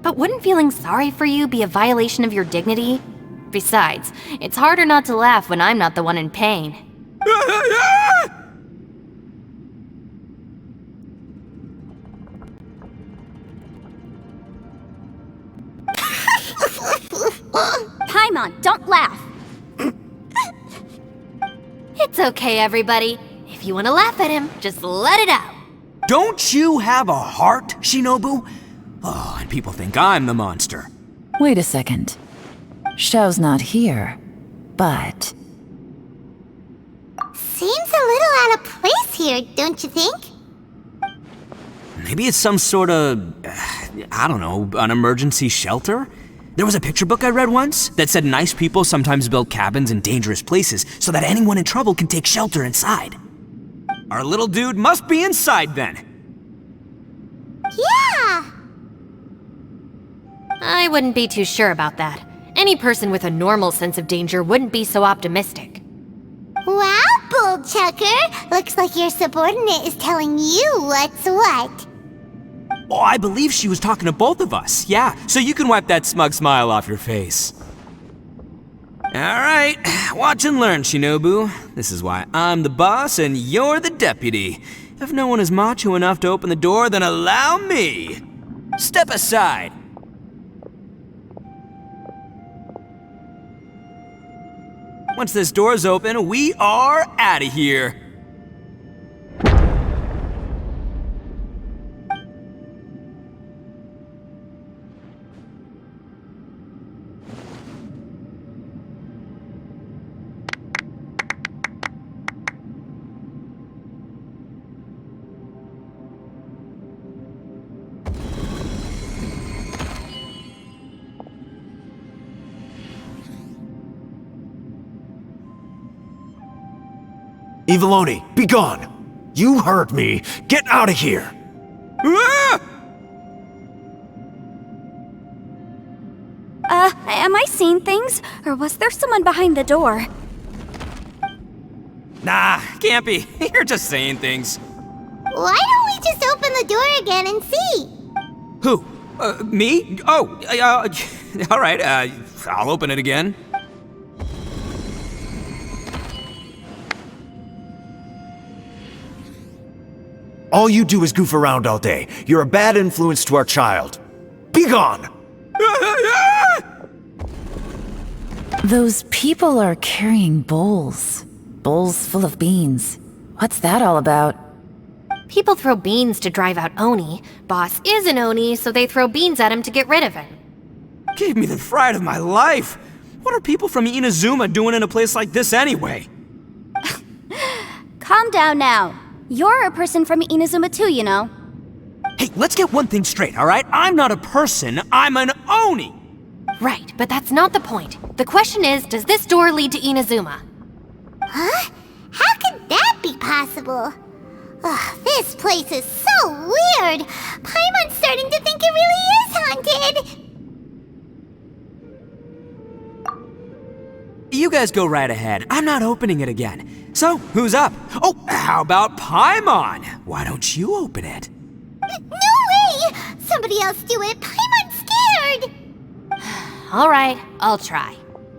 But wouldn't feeling sorry for you be a violation of your dignity? Besides, it's harder not to laugh when I'm not the one in pain. Paimon, don't laugh! It's okay, everybody. If you want to laugh at him, just let it out. Don't you have a heart, Shinobu? Oh, and people think I'm the monster. Wait a second. Xiao's not here, but... Seems a little out of place here, don't you think? Maybe it's some sort of, I don't know, an emergency shelter? There was a picture book I read once that said nice people sometimes build cabins in dangerous places so that anyone in trouble can take shelter inside. Our little dude must be inside then. Yeah! I wouldn't be too sure about that. Any person with a normal sense of danger wouldn't be so optimistic. Wow, Bullchucker! Looks like your subordinate is telling you what's what. Oh, I believe she was talking to both of us. Yeah, so you can wipe that smug smile off your face. Alright, watch and learn, Shinobu. This is why I'm the boss and you're the deputy. If no one is macho enough to open the door, then allow me. Step aside. Once this door's open, we are out of here. Ivaloni, be gone! You heard me! Get out of here! Ah! Am I seeing things? Or was there someone behind the door? Nah, can't be. You're just saying things. Why don't we just open the door again and see? Who? Me? Oh, all right, I'll open it again. All you do is goof around all day. You're a bad influence to our child. Be gone! Those people are carrying bowls. Bowls full of beans. What's that all about? People throw beans to drive out Oni. Boss is an Oni, so they throw beans at him to get rid of him. Gave me the fright of my life. What are people from Inazuma doing in a place like this anyway? Calm down now. You're a person from Inazuma too, you know. Hey, let's get one thing straight, all right? I'm not a person, I'm an Oni! Right, but that's not the point. The question is, does this door lead to Inazuma? Huh? How could that be possible? Ugh, this place is so weird. Paimon's starting to think it really is haunted. You guys go right ahead. I'm not opening it again. So, who's up? Oh, how about Paimon? Why don't you open it? No way! Somebody else do it. Paimon's scared. All right, I'll try.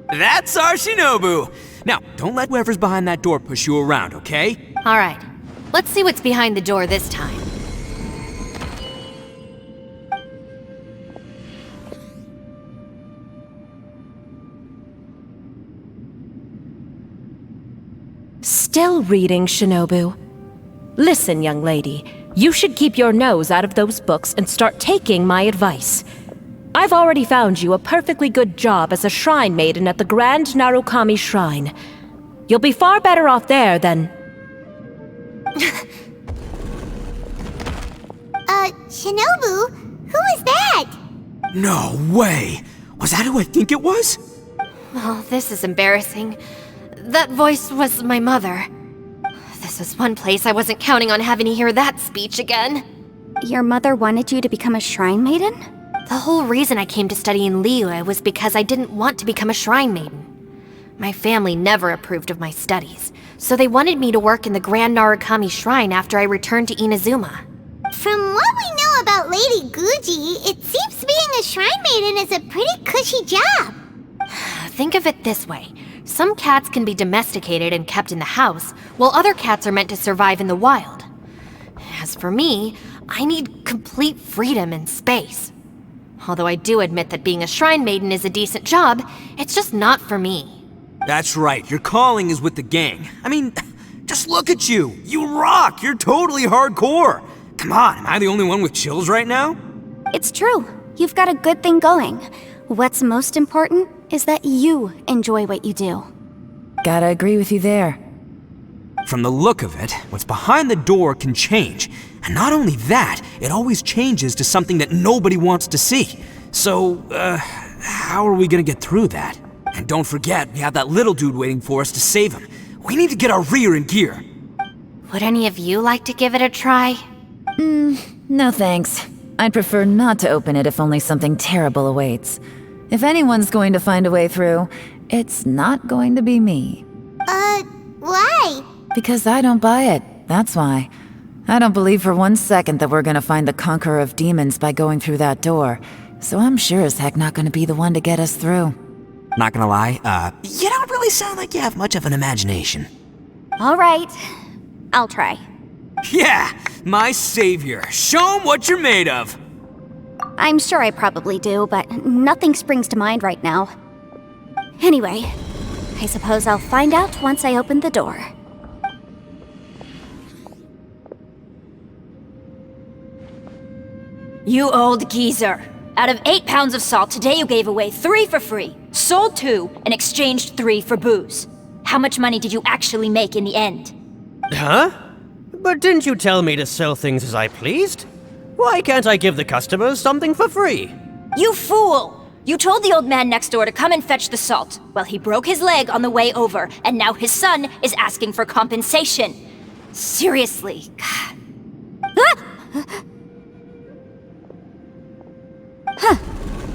That's our Shinobu! Now, don't let whoever's behind that door push you around, okay? All right, let's see what's behind the door this time. Still reading, Shinobu. Listen, young lady, you should keep your nose out of those books and start taking my advice. I've already found you a perfectly good job as a shrine maiden at the Grand Narukami Shrine. You'll be far better off there than... Shinobu? Who is that? No way! Was that who I think it was? Oh, this is embarrassing. That voice was my mother. This This is one place I wasn't counting on having to hear that speech again. Your mother wanted you to become a shrine maiden? The whole reason I came to study in Liyue was because I didn't want to become a shrine maiden. My family never approved of my studies, so they wanted me to work in the Grand Narukami Shrine after I returned to Inazuma. From what we know about Lady Guji, it seems being a shrine maiden is a pretty cushy job. Think of it this way. Some cats can be domesticated and kept in the house, while other cats are meant to survive in the wild. As for me, I need complete freedom and space. Although I do admit that being a shrine maiden is a decent job, it's just not for me. That's right, your calling is with the gang. I mean, just look at you. You rock, you're totally hardcore. Come on, am I the only one with chills right now? It's true. You've got a good thing going. What's most important is that you enjoy what you do. Gotta agree with you there. From the look of it, what's behind the door can change. And not only that, it always changes to something that nobody wants to see. So, how are we gonna get through that? And don't forget, we have that little dude waiting for us to save him. We need to get our rear in gear. Would any of you like to give it a try? No thanks. I'd prefer not to open it if only something terrible awaits. If anyone's going to find a way through, it's not going to be me. Why? Because I don't buy it, that's why. I don't believe for 1 second that we're gonna find the Conqueror of Demons by going through that door, so I'm sure as heck not gonna be the one to get us through. Not gonna lie, you don't really sound like you have much of an imagination. All right, I'll try. Yeah, my savior. Show 'em what you're made of. I'm sure I probably do, but nothing springs to mind right now. Anyway, I suppose I'll find out once I open the door. You old geezer. Out of 8 pounds of salt, today you gave away 3 for free, sold 2, and exchanged 3 for booze. How much money did you actually make in the end? Huh? But didn't you tell me to sell things as I pleased? Why can't I give the customers something for free? You fool! You told the old man next door to come and fetch the salt. Well, he broke his leg on the way over, and now his son is asking for compensation. Seriously.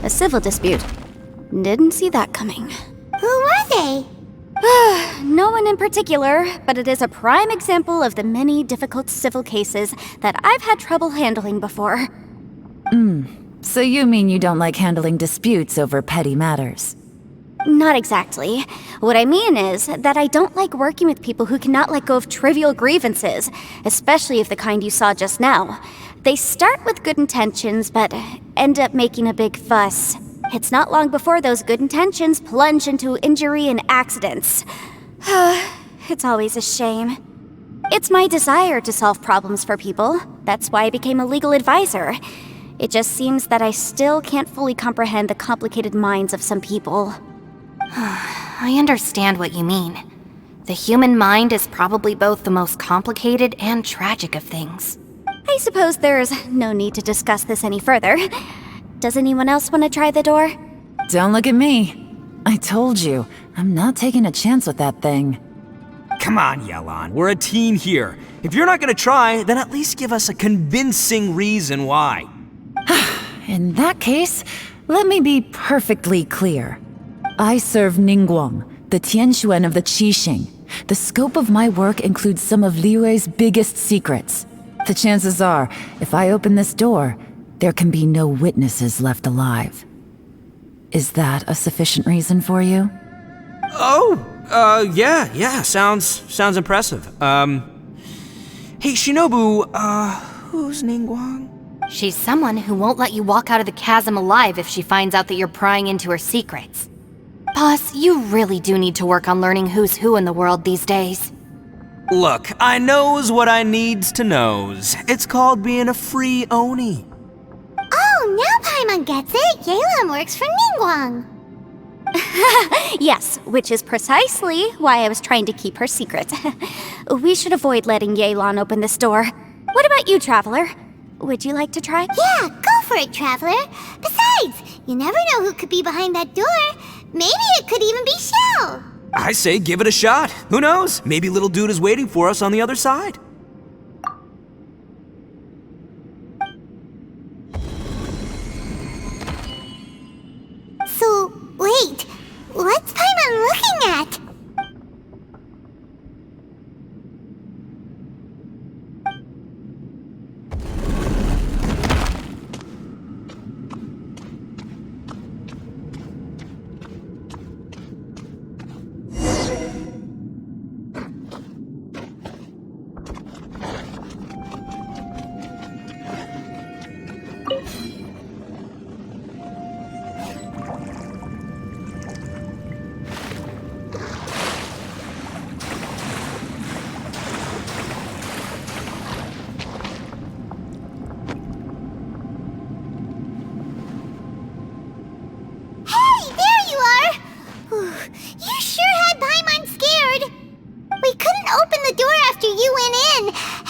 A civil dispute. Didn't see that coming. Who were they? No one in particular, but it is a prime example of the many difficult civil cases that I've had trouble handling before. So you mean you don't like handling disputes over petty matters? Not exactly. What I mean is that I don't like working with people who cannot let go of trivial grievances, especially of the kind you saw just now. They start with good intentions, but end up making a big fuss. It's not long before those good intentions plunge into injury and accidents. It's always a shame. It's my desire to solve problems for people. That's why I became a legal advisor. It just seems that I still can't fully comprehend the complicated minds of some people. I understand what you mean. The human mind is probably both the most complicated and tragic of things. I suppose there's no need to discuss this any further. Does anyone else want to try the door? Don't look at me. I told you, I'm not taking a chance with that thing. Come on, Yelan, we're a team here. If you're not gonna try, then at least give us a convincing reason why. In that case, let me be perfectly clear. I serve Ningguang, the Tianxuan of the Qixing. The scope of my work includes some of Liyue's biggest secrets. The chances are, if I open this door, there can be no witnesses left alive. Is that a sufficient reason for you? Yeah, sounds impressive. Hey, Shinobu, who's Ningguang? She's someone who won't let you walk out of the chasm alive if she finds out that you're prying into her secrets. Boss, you really do need to work on learning who's who in the world these days. Look, I knows what I needs to knows. It's called being a free Oni. Oh, now Paimon gets it. Yelan works for Ningguang. Yes, which is precisely why I was trying to keep her secret. We should avoid letting Yelan open this door. What about you, Traveler? Would you like to try? Yeah, go for it, Traveler. Besides, you never know who could be behind that door. Maybe it could even be Xiao. I say give it a shot. Who knows? Maybe little dude is waiting for us on the other side. So, wait. What's Paimon looking at?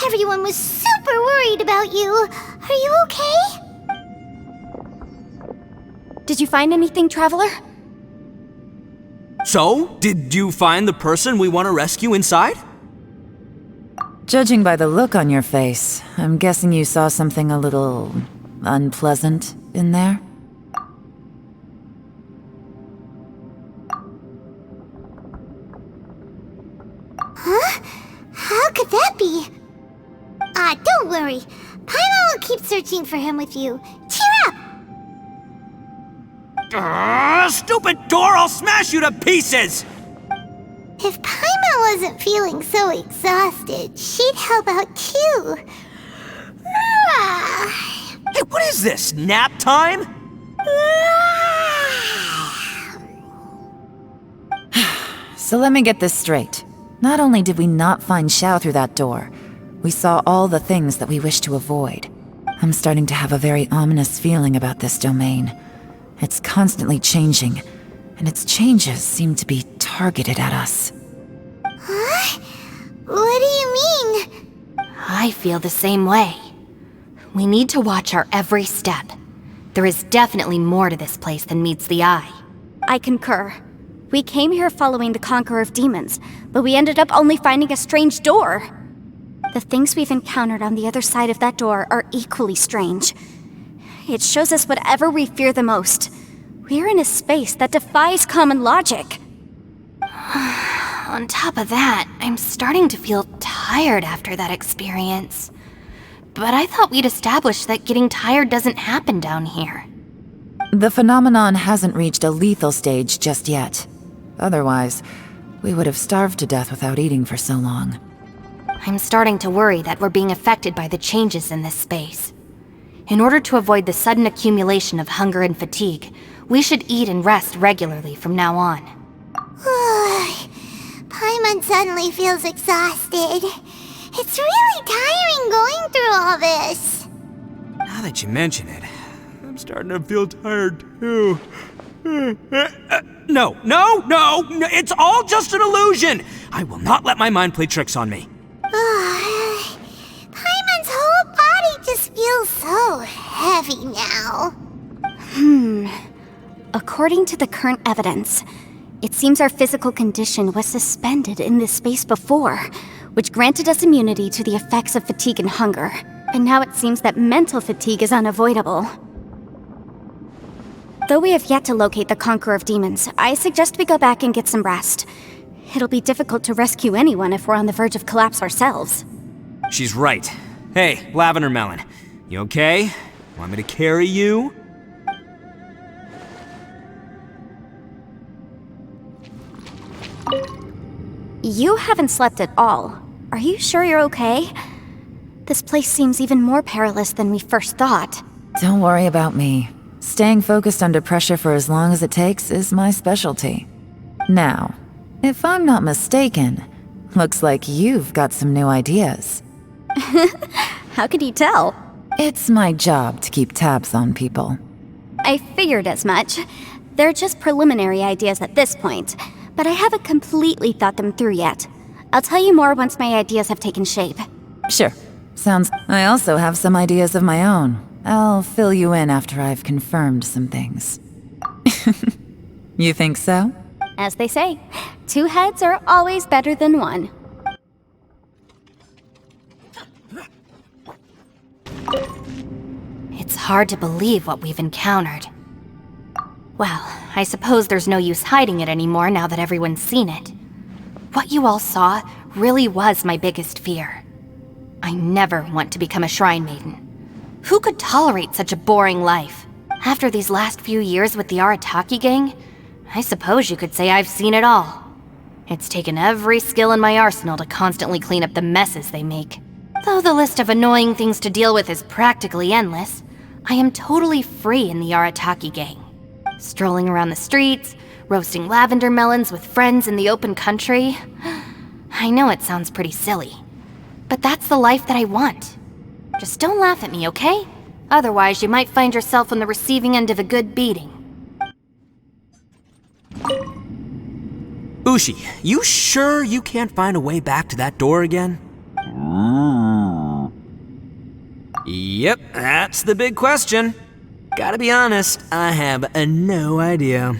Everyone was super worried about you. Are you okay? Did you find anything, Traveler? So, did you find the person we want to rescue inside? Judging by the look on your face, I'm guessing you saw something a little unpleasant in there? Huh? How could that be? Don't worry. Paimon will keep searching for him with you. Cheer up! Stupid door! I'll smash you to pieces! If Paimon wasn't feeling so exhausted, she'd help out too. Hey, what is this? Nap time? So let me get this straight. Not only did we not find XIAO through that door, we saw all the things that we wish to avoid. I'm starting to have a very ominous feeling about this domain. It's constantly changing, and its changes seem to be targeted at us. Huh? What do you mean? I feel the same way. We need to watch our every step. There is definitely more to this place than meets the eye. I concur. We came here following the Conqueror of Demons, but we ended up only finding a strange door. The things we've encountered on the other side of that door are equally strange. It shows us whatever we fear the most. We're in a space that defies common logic. On top of that, I'm starting to feel tired after that experience. But I thought we'd established that getting tired doesn't happen down here. The phenomenon hasn't reached a lethal stage just yet. Otherwise, we would have starved to death without eating for so long. I'm starting to worry that we're being affected by the changes in this space. In order to avoid the sudden accumulation of hunger and fatigue, we should eat and rest regularly from now on. Paimon suddenly feels exhausted. It's really tiring going through all this. Now that you mention it, I'm starting to feel tired too. No, it's all just an illusion! I will not let my mind play tricks on me. Paimon's whole body just feels so heavy now. According to the current evidence, it seems our physical condition was suspended in this space before, which granted us immunity to the effects of fatigue and hunger. And now it seems that mental fatigue is unavoidable. Though we have yet to locate the Conqueror of Demons, I suggest we go back and get some rest. It'll be difficult to rescue anyone if we're on the verge of collapse ourselves. She's right. Hey, Lavender Melon, you okay? Want me to carry you? You haven't slept at all. Are you sure you're okay? This place seems even more perilous than we first thought. Don't worry about me. Staying focused under pressure for as long as it takes is my specialty. Now, if I'm not mistaken, looks like you've got some new ideas. How could you tell? It's my job to keep tabs on people. I figured as much. They're just preliminary ideas at this point, but I haven't completely thought them through yet. I'll tell you more once my ideas have taken shape. Sure. Sounds... I also have some ideas of my own. I'll fill you in after I've confirmed some things. You think so? As they say, 2 heads are always better than 1. It's hard to believe what we've encountered. Well, I suppose there's no use hiding it anymore now that everyone's seen it. What you all saw really was my biggest fear. I never want to become a shrine maiden. Who could tolerate such a boring life? After these last few years with the Arataki gang, I suppose you could say I've seen it all. It's taken every skill in my arsenal to constantly clean up the messes they make. Though the list of annoying things to deal with is practically endless, I am totally free in the Arataki gang. Strolling around the streets, roasting lavender melons with friends in the open country. I know it sounds pretty silly, but that's the life that I want. Just don't laugh at me, okay? Otherwise, you might find yourself on the receiving end of a good beating. Ushi, you sure you can't find a way back to that door again? Yep, that's the big question. Gotta be honest, I have no idea.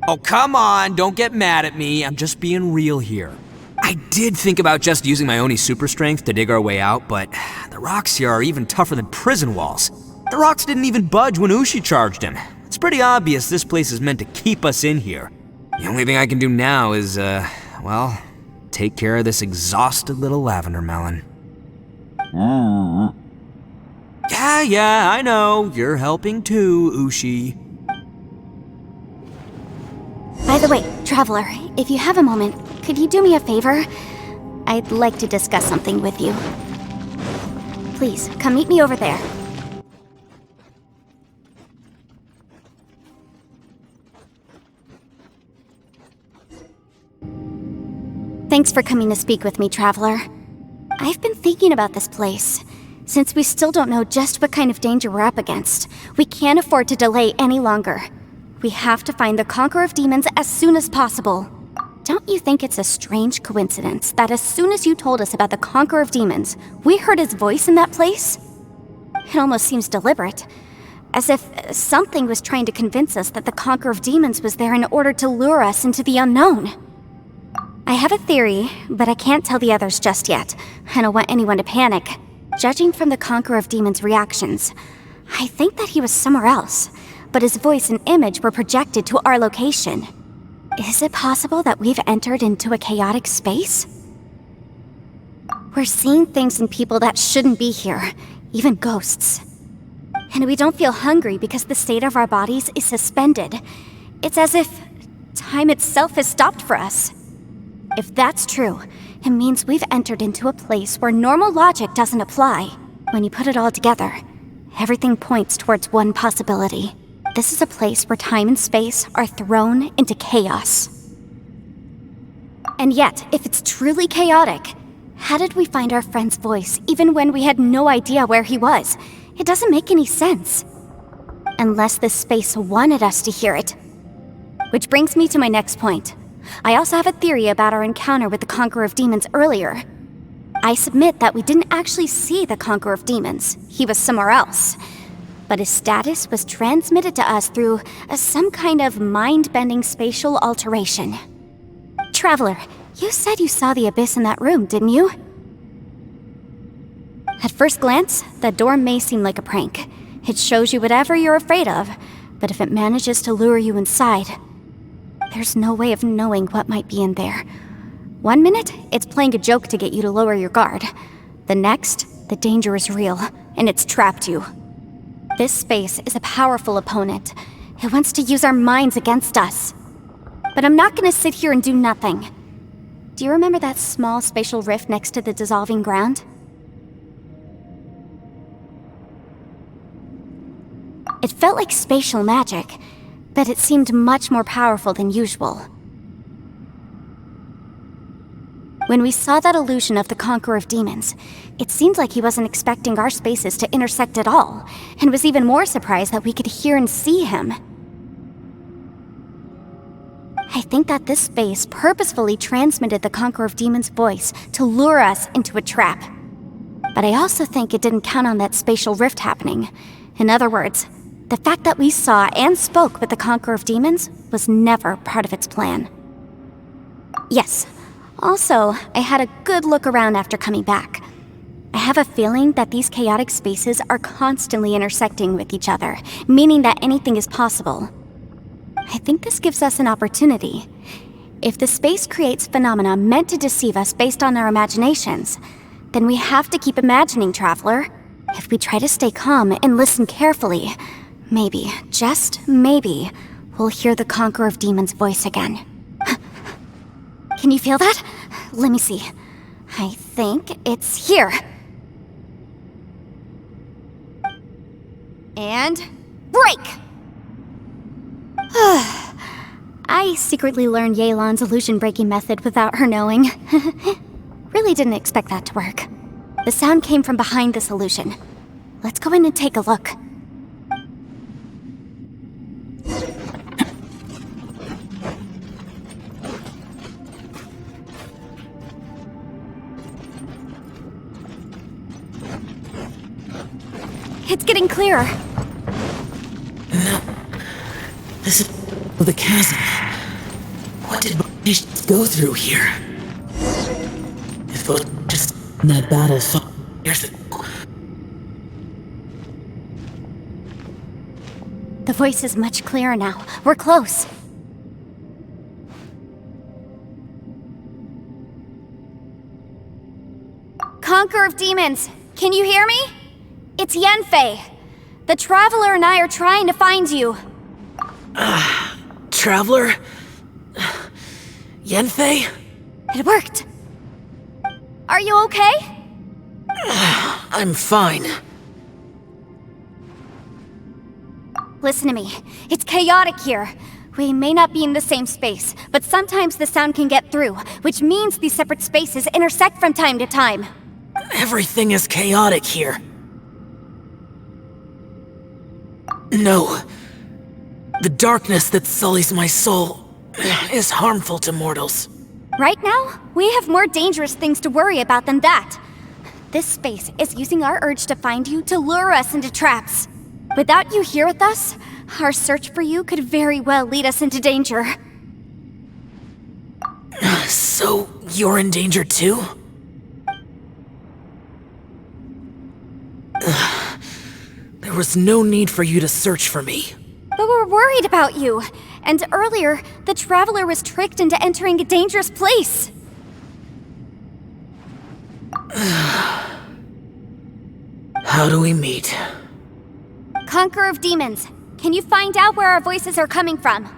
Oh, come on, don't get mad at me. I'm just being real here. I did think about just using my Oni super strength to dig our way out, but the rocks here are even tougher than prison walls. The rocks didn't even budge when Ushi charged him. It's pretty obvious this place is meant to keep us in here. The only thing I can do now is, well, take care of this exhausted little lavender melon. Yeah, I know. You're helping too, Ushi. By the way, Traveler, if you have a moment, could you do me a favor? I'd like to discuss something with you. Please, come meet me over there. Thanks for coming to speak with me, Traveler. I've been thinking about this place. Since we still don't know just what kind of danger we're up against, we can't afford to delay any longer. We have to find the Conqueror of Demons as soon as possible. Don't you think it's a strange coincidence that as soon as you told us about the Conqueror of Demons, we heard his voice in that place? It almost seems deliberate, as if something was trying to convince us that the Conqueror of Demons was there in order to lure us into the unknown. I have a theory, but I can't tell the others just yet. I don't want anyone to panic. Judging from the Conqueror of Demons' reactions, I think that he was somewhere else, but his voice and image were projected to our location. Is it possible that we've entered into a chaotic space? We're seeing things in people that shouldn't be here, even ghosts. And we don't feel hungry because the state of our bodies is suspended. It's as if time itself has stopped for us. If that's true, it means we've entered into a place where normal logic doesn't apply. When you put it all together, everything points towards one possibility. This is a place where time and space are thrown into chaos. And yet, if it's truly chaotic, how did we find our friend's voice even when we had no idea where he was? It doesn't make any sense. Unless this space wanted us to hear it. Which brings me to my next point. I also have a theory about our encounter with the Conqueror of Demons earlier. I submit that we didn't actually see the Conqueror of Demons. He was somewhere else. But his status was transmitted to us through some kind of mind-bending spatial alteration. Traveler, you said you saw the abyss in that room, didn't you? At first glance, the door may seem like a prank. It shows you whatever you're afraid of, but if it manages to lure you inside, there's no way of knowing what might be in there. One minute, it's playing a joke to get you to lower your guard. The next, the danger is real, and it's trapped you. This space is a powerful opponent. It wants to use our minds against us. But I'm not gonna sit here and do nothing. Do you remember that small spatial rift next to the dissolving ground? It felt like spatial magic, but it seemed much more powerful than usual. When we saw that illusion of the Conqueror of Demons, it seemed like he wasn't expecting our spaces to intersect at all, and was even more surprised that we could hear and see him. I think that this space purposefully transmitted the Conqueror of Demons' voice to lure us into a trap. But I also think it didn't count on that spatial rift happening. In other words, The fact that we saw and spoke with the Conqueror of Demons was never part of its plan. Yes. Also, I had a good look around after coming back. I have a feeling that these chaotic spaces are constantly intersecting with each other, meaning that anything is possible. I think this gives us an opportunity. If the space creates phenomena meant to deceive us based on our imaginations, then we have to keep imagining, Traveler. If we try to stay calm and listen carefully, maybe, just maybe, we'll hear the Conqueror of Demons' voice again. Can you feel that? Let me see. I think it's here. And break! I secretly learned Yelan's illusion-breaking method without her knowing. Really didn't expect that to work. The sound came from behind this illusion. Let's go in and take a look. It's getting clearer. No. This is the chasm. What did Banisht go through here? If it was just that battle 5 years ago. The voice is much clearer now. We're close. Conqueror of Demons, can you hear me? It's Yanfei. The Traveler and I are trying to find you. Traveler? Yanfei? It worked. Are you okay? I'm fine. Listen to me. It's chaotic here. We may not be in the same space, but sometimes the sound can get through, which means these separate spaces intersect from time to time. Everything is chaotic here. No. The darkness that sullies my soul is harmful to mortals. Right now, we have more dangerous things to worry about than that. This space is using our urge to find you to lure us into traps. Without you here with us, our search for you could very well lead us into danger. So, you're in danger too? There was no need for you to search for me. But we're worried about you. And earlier, the Traveler was tricked into entering a dangerous place. How do we meet? Conqueror of Demons, can you find out where our voices are coming from?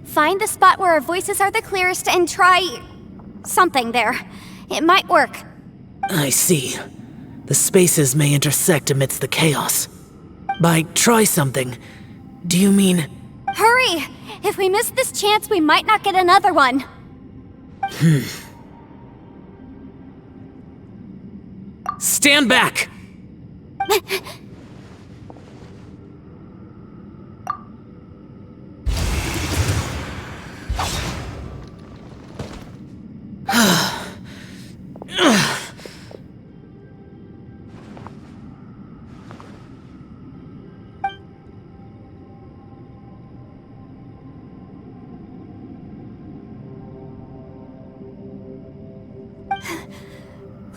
Find the spot where our voices are the clearest and try... something there. It might work. I see. The spaces may intersect amidst the chaos. By try something, do you mean... Hurry! If we miss this chance, we might not get another one. Stand back!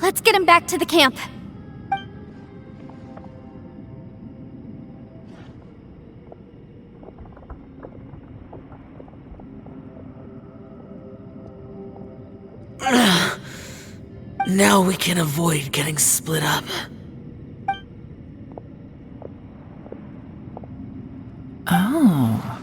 Let's get him back to the camp. Now we can avoid getting split up. Oh.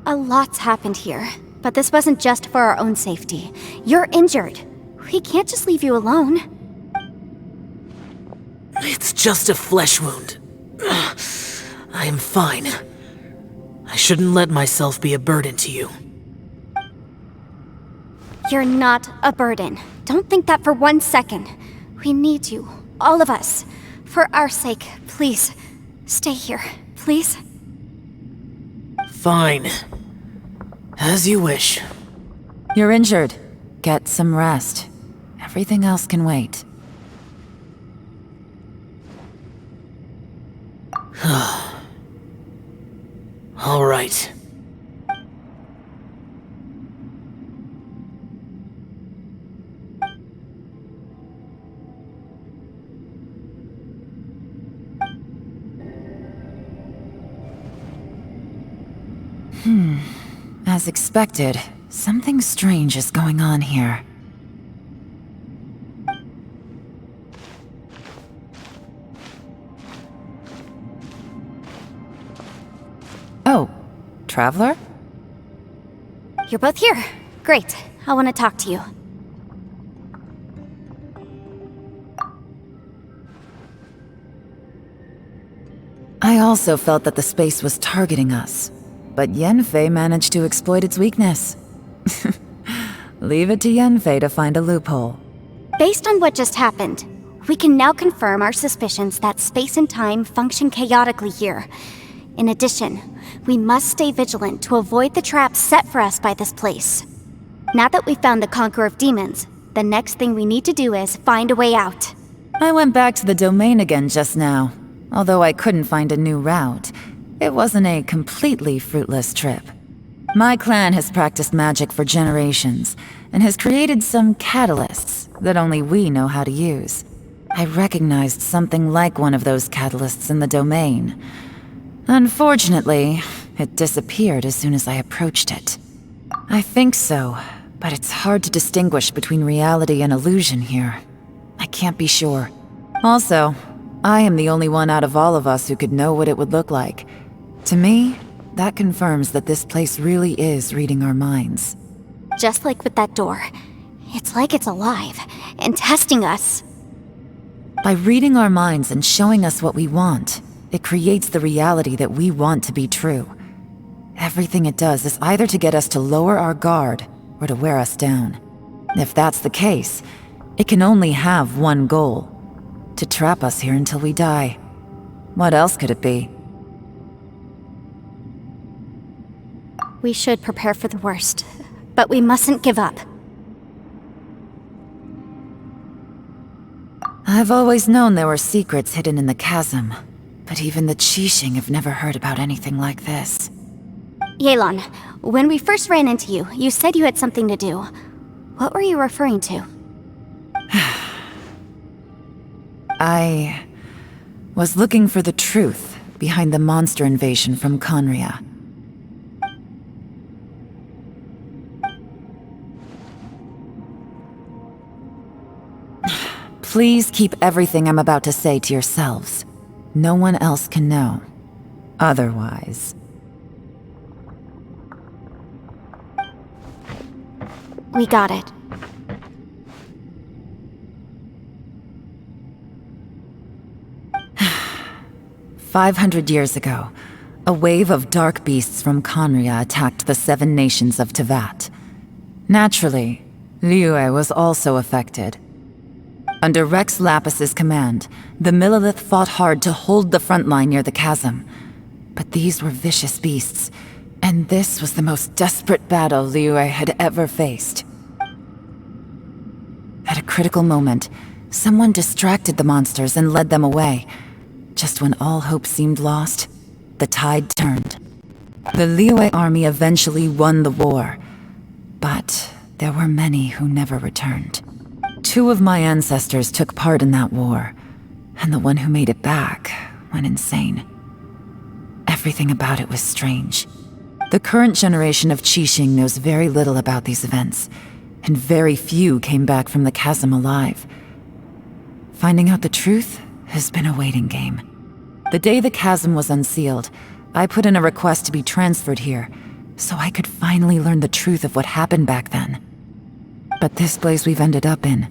A lot's happened here, but this wasn't just for our own safety. You're injured. We can't just leave you alone. It's just a flesh wound. I am fine. I shouldn't let myself be a burden to you. You're not a burden. Don't think that for 1 second. We need you, all of us. For our sake, please, stay here, please. Fine. As you wish. You're injured. Get some rest. Everything else can wait. right. As expected, something strange is going on here. Oh, Traveler? You're both here. Great. I want to talk to you. I also felt that the space was targeting us, but Yenfei managed to exploit its weakness. Leave it to Yenfei to find a loophole. Based on what just happened, we can now confirm our suspicions that space and time function chaotically here. In addition, we must stay vigilant to avoid the traps set for us by this place. Now that we've found the Conqueror of Demons, the next thing we need to do is find a way out. I went back to the domain again just now. Although I couldn't find a new route, it wasn't a completely fruitless trip. My clan has practiced magic for generations, and has created some catalysts that only we know how to use. I recognized something like one of those catalysts in the domain. Unfortunately, it disappeared as soon as I approached it. I think so, but it's hard to distinguish between reality and illusion here. I can't be sure. Also, I am the only one out of all of us who could know what it would look like. To me, that confirms that this place really is reading our minds. Just like with that door. It's like it's alive, and testing us. By reading our minds and showing us what we want, it creates the reality that we want to be true. Everything it does is either to get us to lower our guard, or to wear us down. If that's the case, it can only have one goal: to trap us here until we die. What else could it be? We should prepare for the worst, but we mustn't give up. I've always known there were secrets hidden in the chasm, but even the Qixing have never heard about anything like this. Yelan, when we first ran into you, you said you had something to do. What were you referring to? I was looking for the truth behind the monster invasion from Conria. Please keep everything I'm about to say to yourselves. No one else can know. Otherwise... We got it. 500 years ago, a wave of dark beasts from Conria attacked the 7 nations of Tevat. Naturally, Liyue was also affected. Under Rex Lapis's command, the Millelith fought hard to hold the front line near the chasm. But these were vicious beasts, and this was the most desperate battle Liyue had ever faced. At a critical moment, someone distracted the monsters and led them away. Just when all hope seemed lost, the tide turned. The Liyue army eventually won the war, but there were many who never returned. 2 of my ancestors took part in that war, and the one who made it back went insane. Everything about it was strange. The current generation of Qixing knows very little about these events, and very few came back from the chasm alive. Finding out the truth has been a waiting game. The day the chasm was unsealed, I put in a request to be transferred here, so I could finally learn the truth of what happened back then. But this place we've ended up in,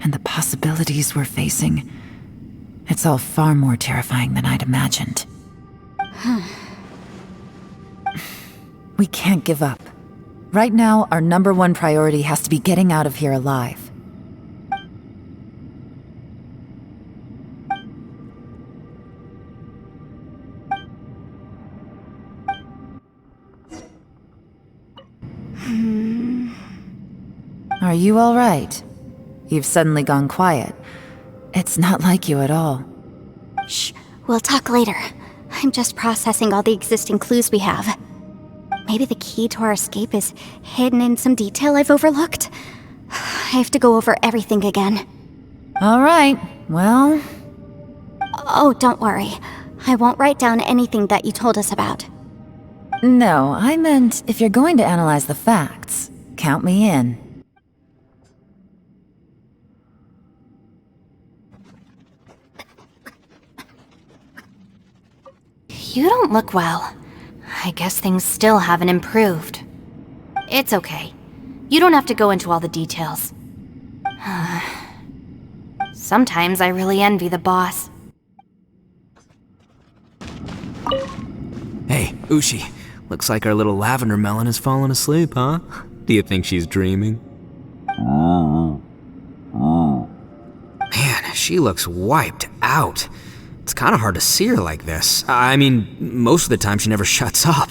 and the possibilities we're facing, it's all far more terrifying than I'd imagined. We can't give up. Right now, our #1 priority has to be getting out of here alive. Are you all right? You've suddenly gone quiet. It's not like you at all. Shh, we'll talk later. I'm just processing all the existing clues we have. Maybe the key to our escape is hidden in some detail I've overlooked. I have to go over everything again. All right, well... Oh, don't worry. I won't write down anything that you told us about. No, I meant if you're going to analyze the facts, count me in. You don't look well. I guess things still haven't improved. It's okay. You don't have to go into all the details. Sometimes I really envy the boss. Hey, Ushi. Looks like our little lavender melon has fallen asleep, huh? Do you think she's dreaming? Man, she looks wiped out. It's kind of hard to see her like this. I mean, most of the time she never shuts up.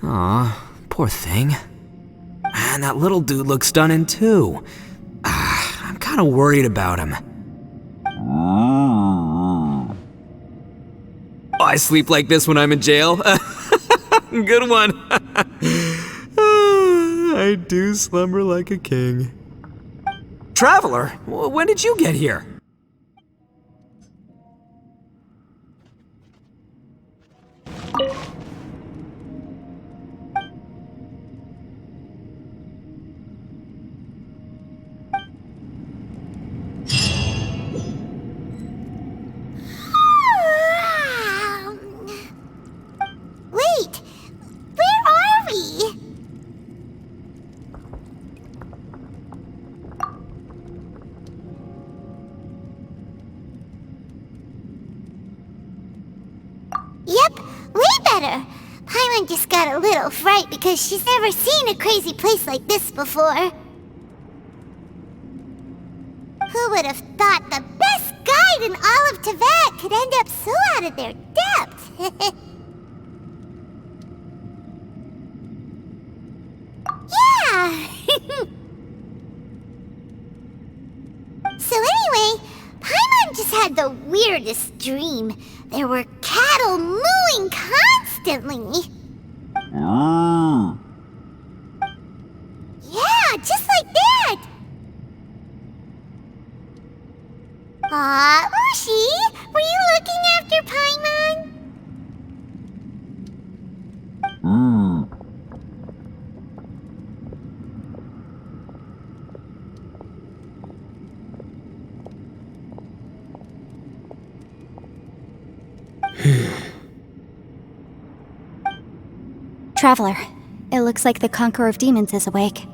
Aw, poor thing. Man, that little dude looks stunning too. I'm kind of worried about him. Oh, I sleep like this when I'm in jail? Good one. I do slumber like a king. Traveler, when did you get here? Wait, where are we? Yep, way better. Paimon just got a little fright because she's never seen a crazy place like this before. Who would have thought the best guide in all of Teyvat could end up so out of their depth? Yeah! So anyway, Paimon just had the weirdest dream. There were cattle mooing constantly. Yeah, just like that! Aw, Ushi, were you looking after Paimon? Traveler, it looks like the Conqueror of Demons is awake.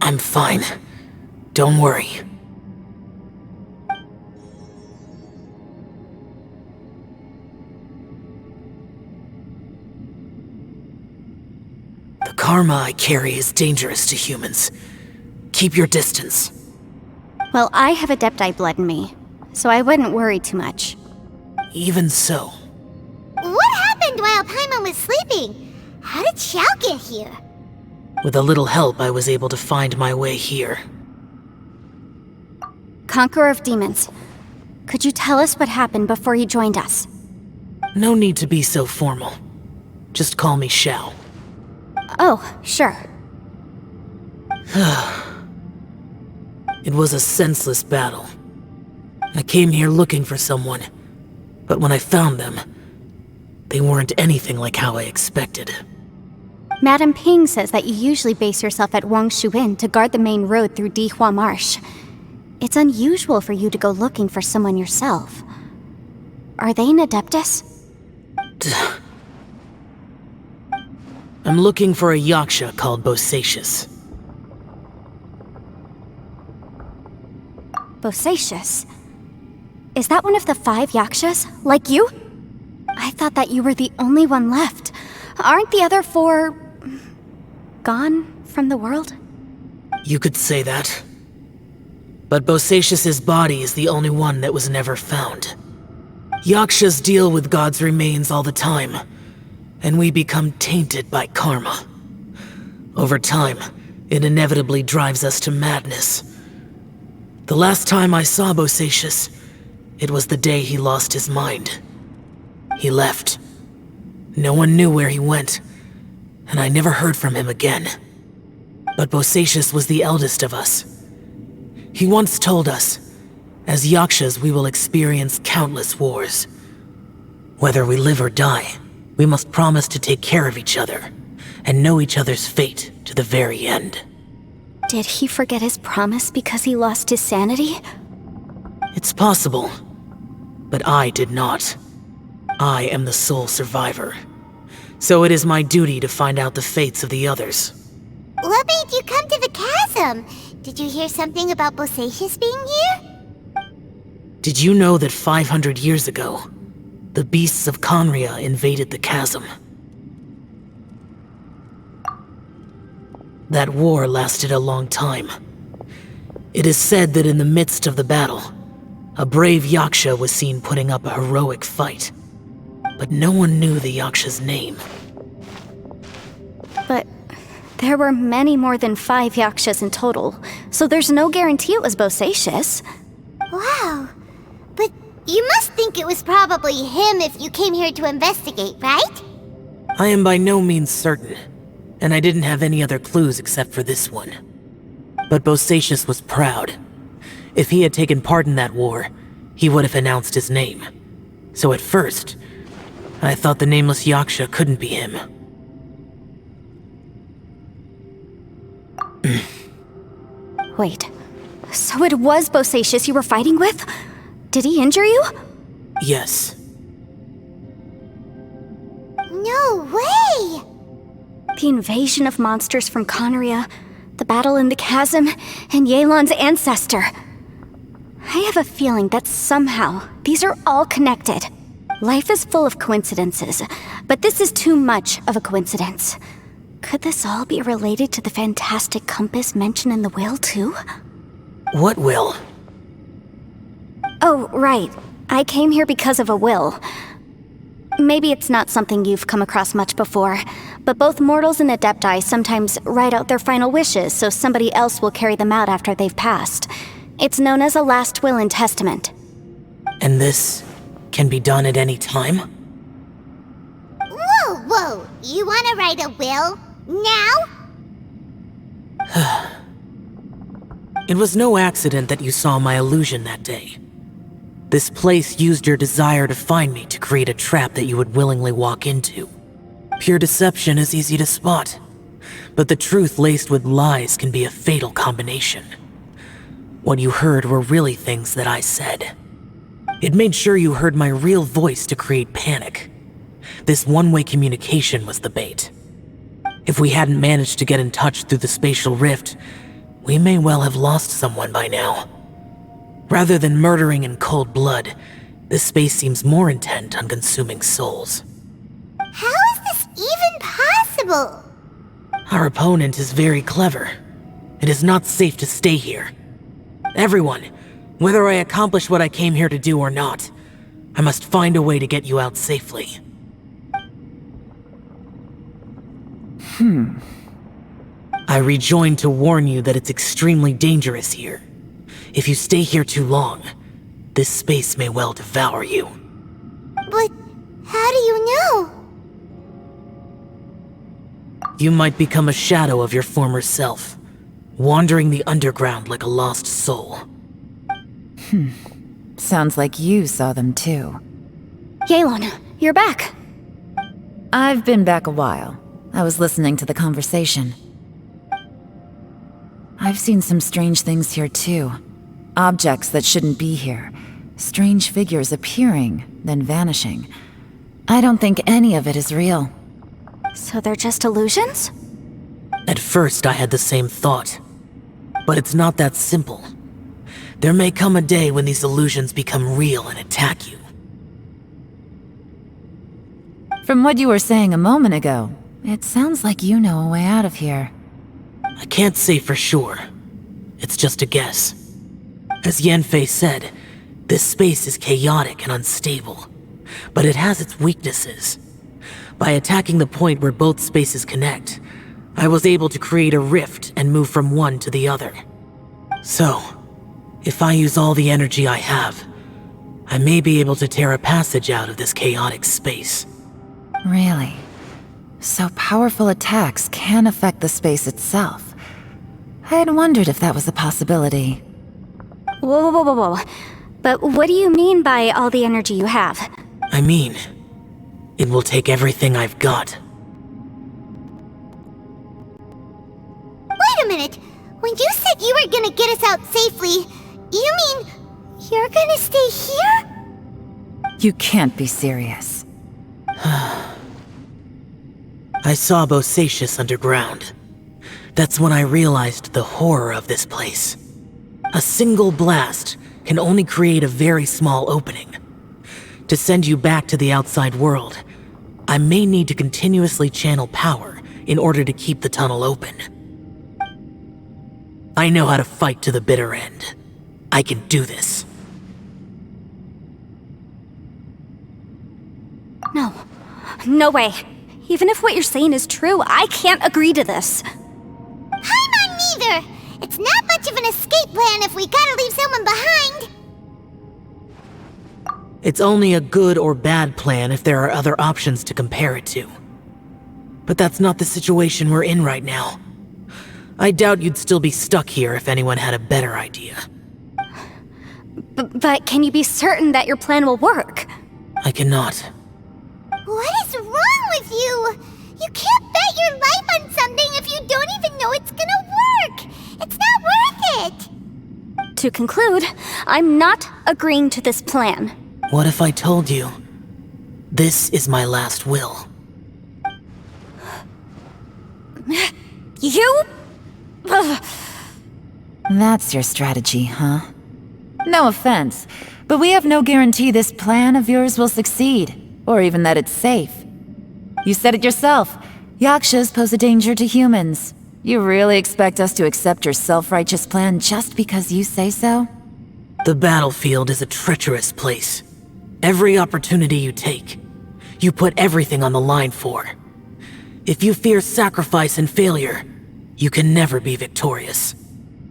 I'm fine. Don't worry. The karma I carry is dangerous to humans. Keep your distance. Well, I have Adepti blood in me, so I wouldn't worry too much. Even so, What happened while Paimon was sleeping? How did XIAO get here? with a little help, I was able to find my way here. Conqueror of Demons, could you tell us what happened before you joined us? No need to be so formal. Just call me XIAO. Oh, sure. It was a senseless battle. I came here looking for someone, but when I found them, they weren't anything like how I expected. Madame Ping says that you usually base yourself at Wangshuin to guard the main road through Dihua Marsh. It's unusual for you to go looking for someone yourself. Are they an Adeptus? I'm looking for a yaksha called Bosacius. Bosacius? Is that one of the 5 yakshas, like you? I thought that you were the only one left. Aren't the other 4... gone from the world? You could say that. But Bosacius's body is the only one that was never found. Yakshas deal with God's remains all the time, and we become tainted by karma. Over time, it inevitably drives us to madness. The last time I saw Bosacius, it was the day he lost his mind. He left. No one knew where he went, and I never heard from him again. But Bosacius was the eldest of us. He once told us, as Yakshas we will experience countless wars. Whether we live or die, we must promise to take care of each other, and know each other's fate to the very end. Did he forget his promise because he lost his sanity? It's possible, but I did not. I am the sole survivor. So it is my duty to find out the fates of the others. What made you come to the chasm? Did you hear something about Bosacius being here? Did you know that 500 years ago, the beasts of Conria invaded the chasm? That war lasted a long time. It is said that in the midst of the battle, a brave Yaksha was seen putting up a heroic fight. But no one knew the Yaksha's name. But there were many more than 5 Yakshas in total, so there's no guarantee it was Bosacius. Wow. But you must think it was probably him if you came here to investigate, right? I am by no means certain, and I didn't have any other clues except for this one. But Bosacius was proud. If he had taken part in that war, he would have announced his name. So at first, I thought the nameless Yaksha couldn't be him. Wait, so it was Bosacius you were fighting with? Did he injure you? Yes. No way! The invasion of monsters from Conria, the battle in the chasm, and Yelan's ancestor. I have a feeling that somehow these are all connected. Life is full of coincidences, but this is too much of a coincidence. Could this all be related to the fantastic compass mentioned in the will, too? What will? Oh, right. I came here because of a will. Maybe it's not something you've come across much before, but both mortals and adepti sometimes write out their final wishes so somebody else will carry them out after they've passed. It's known as a last will and testament. And this can be done at any time? Whoa! You wanna write a will? Now? It was no accident that you saw my illusion that day. This place used your desire to find me to create a trap that you would willingly walk into. Pure deception is easy to spot, but the truth laced with lies can be a fatal combination. What you heard were really things that I said. It made sure you heard my real voice to create panic. This one-way communication was the bait. If we hadn't managed to get in touch through the spatial rift, we may well have lost someone by now. Rather than murdering in cold blood, this space seems more intent on consuming souls. How is this even possible? Our opponent is very clever. It is not safe to stay here. Everyone, whether I accomplish what I came here to do or not, I must find a way to get you out safely. I rejoined to warn you that it's extremely dangerous here. If you stay here too long, this space may well devour you. But how do you know? You might become a shadow of your former self, wandering the underground like a lost soul. Sounds like you saw them too. Yelan, you're back. I've been back a while. I was listening to the conversation. I've seen some strange things here too. Objects that shouldn't be here. Strange figures appearing, then vanishing. I don't think any of it is real. So they're just illusions? At first, I had the same thought. But it's not that simple. There may come a day when these illusions become real and attack you. From what you were saying a moment ago, it sounds like you know a way out of here. I can't say for sure. It's just a guess. As Yanfei said, this space is chaotic and unstable. but it has its weaknesses. By attacking the point where both spaces connect, I was able to create a rift and move from one to the other. So, if I use all the energy I have, I may be able to tear a passage out of this chaotic space. Really? So powerful attacks can affect the space itself. I had wondered if that was a possibility. Whoa, whoa, whoa, whoa. But what do you mean by all the energy you have? I mean, it will take everything I've got. Wait a minute! When you said you were gonna get us out safely, you mean you're gonna stay here? You can't be serious. I saw Bosacius underground. That's when I realized the horror of this place. A single blast can only create a very small opening. To send you back to the outside world, I may need to continuously channel power in order to keep the tunnel open. I know how to fight to the bitter end. I can do this. No. No way. Even if what you're saying is true, I can't agree to this. Paimon neither! It's not much of an escape plan if we gotta leave someone behind! It's only a good or bad plan if there are other options to compare it to. But that's not the situation we're in right now. I doubt you'd still be stuck here if anyone had a better idea. But can you be certain that your plan will work? I cannot. What is wrong with you? You can't bet your life on something if you don't even know it's gonna work! It's not worth it! To conclude, I'm not agreeing to this plan. What if I told you, this is my last will? You? That's your strategy, huh? No offense, but we have no guarantee this plan of yours will succeed, or even that it's safe. You said it yourself. Yakshas pose a danger to humans. You really expect us to accept your self-righteous plan just because you say so? The battlefield is a treacherous place. Every opportunity you take, you put everything on the line for. If you fear sacrifice and failure, you can never be victorious.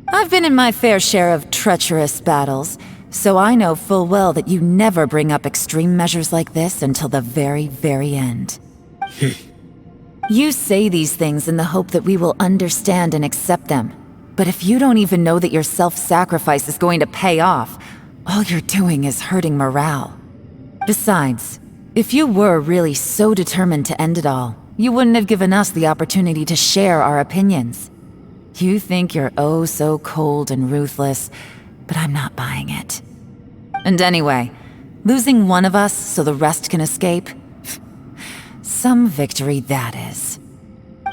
I've been in my fair share of treacherous battles, so I know full well that you never bring up extreme measures like this until the very, very end. You say these things in the hope that we will understand and accept them. But if you don't even know that your self-sacrifice is going to pay off, all you're doing is hurting morale. Besides, if you were really so determined to end it all, you wouldn't have given us the opportunity to share our opinions. You think you're oh so cold and ruthless, but I'm not buying it. And anyway, losing one of us so the rest can escape? Some victory that is.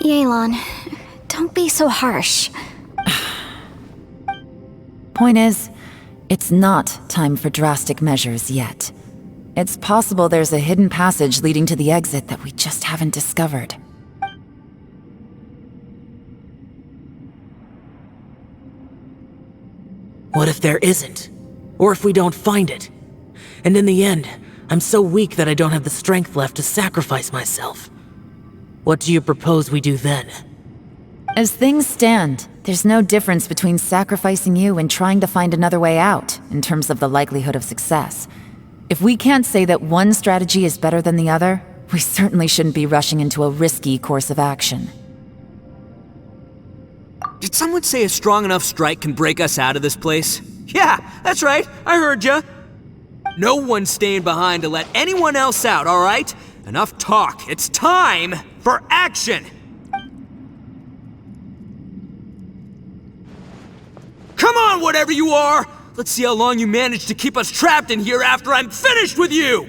Yelan, don't be so harsh. Point is, it's not time for drastic measures yet. It's possible there's a hidden passage leading to the exit that we just haven't discovered. What if there isn't? Or if we don't find it? And in the end, I'm so weak that I don't have the strength left to sacrifice myself. What do you propose we do then? As things stand, there's no difference between sacrificing you and trying to find another way out, in terms of the likelihood of success. If we can't say that one strategy is better than the other, we certainly shouldn't be rushing into a risky course of action. Did someone say a strong enough strike can break us out of this place? Yeah, that's right, I heard ya. No one's staying behind to let anyone else out, all right? Enough talk, it's time for action! Come on, whatever you are! Let's see how long you manage to keep us trapped in here after I'm finished with you!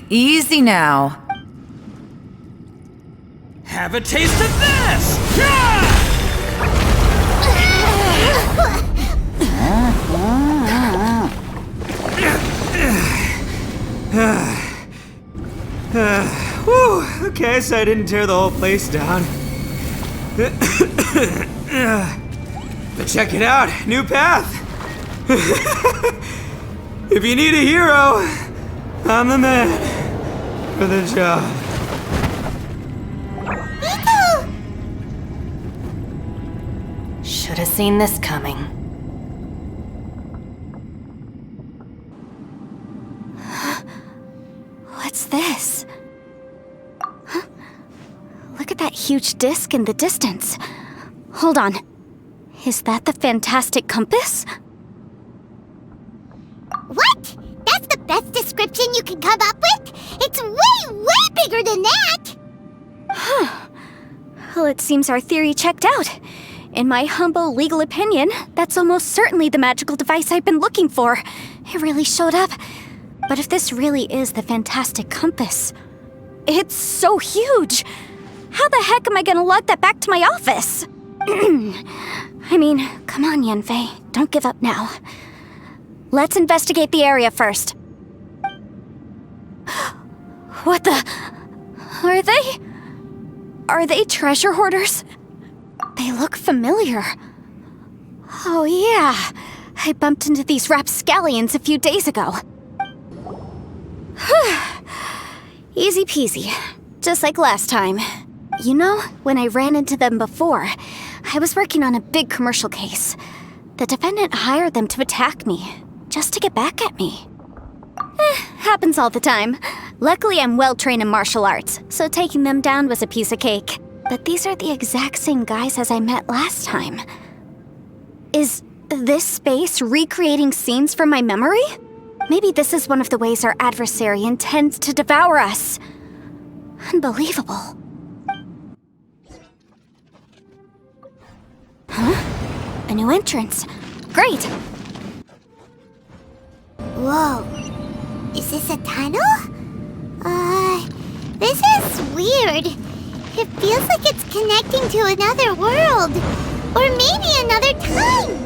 Easy now. Have a taste of this! Yeah! Whew, okay, so I didn't tear the whole place down. But check it out, new path. If you need a hero, I'm the man for the job. ITTO! Should have seen this coming. What's this? Huh? Look at that huge disc in the distance. Hold on. Is that the fantastic compass? What? That's the best description you can come up with? It's way, way bigger than that! Well, it seems our theory checked out. In my humble legal opinion, that's almost certainly the magical device I've been looking for. It really showed up. But if this really is the fantastic compass, it's so huge! How the heck am I gonna lug that back to my office? I mean, come on, Yanfei. Don't give up now. Let's investigate the area first. What the... Are they treasure hoarders? They look familiar. Oh yeah, I bumped into these rapscallions a few days ago. Easy peasy, just like last time. You know, when I ran into them before, I was working on a big commercial case. The defendant hired them to attack me, just to get back at me. Happens all the time. Luckily, I'm well trained in martial arts, so taking them down was a piece of cake. But these are the exact same guys as I met last time. Is this space recreating scenes from my memory? Maybe this is one of the ways our adversary intends to devour us. Unbelievable. Huh? A new entrance. Great! Whoa. Is this a tunnel? This is weird. It feels like it's connecting to another world. Or maybe another time.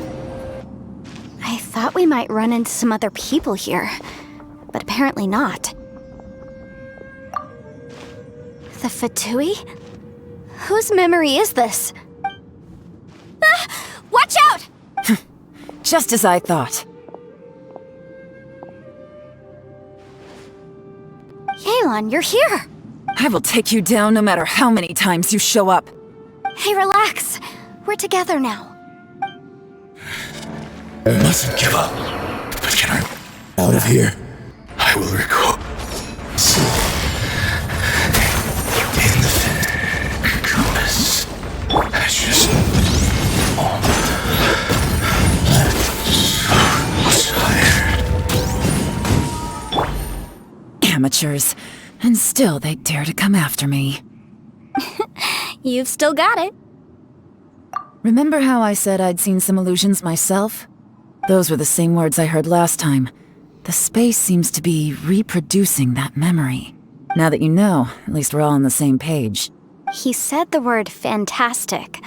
I thought we might run into some other people here, but apparently not. The Fatui? Whose memory is this? Ah! Watch out! Just as I thought. Yelan, you're here! I will take you down no matter how many times you show up. Hey, relax. We're together now. I mustn't give up. But can I out of here? I will recall. In the compass. I just tired. Amateurs. And still they dare to come after me. You've still got it. Remember how I said I'd seen some illusions myself? Those were the same words I heard last time. The space seems to be reproducing that memory. Now that you know, at least we're all on the same page. He said the word fantastic.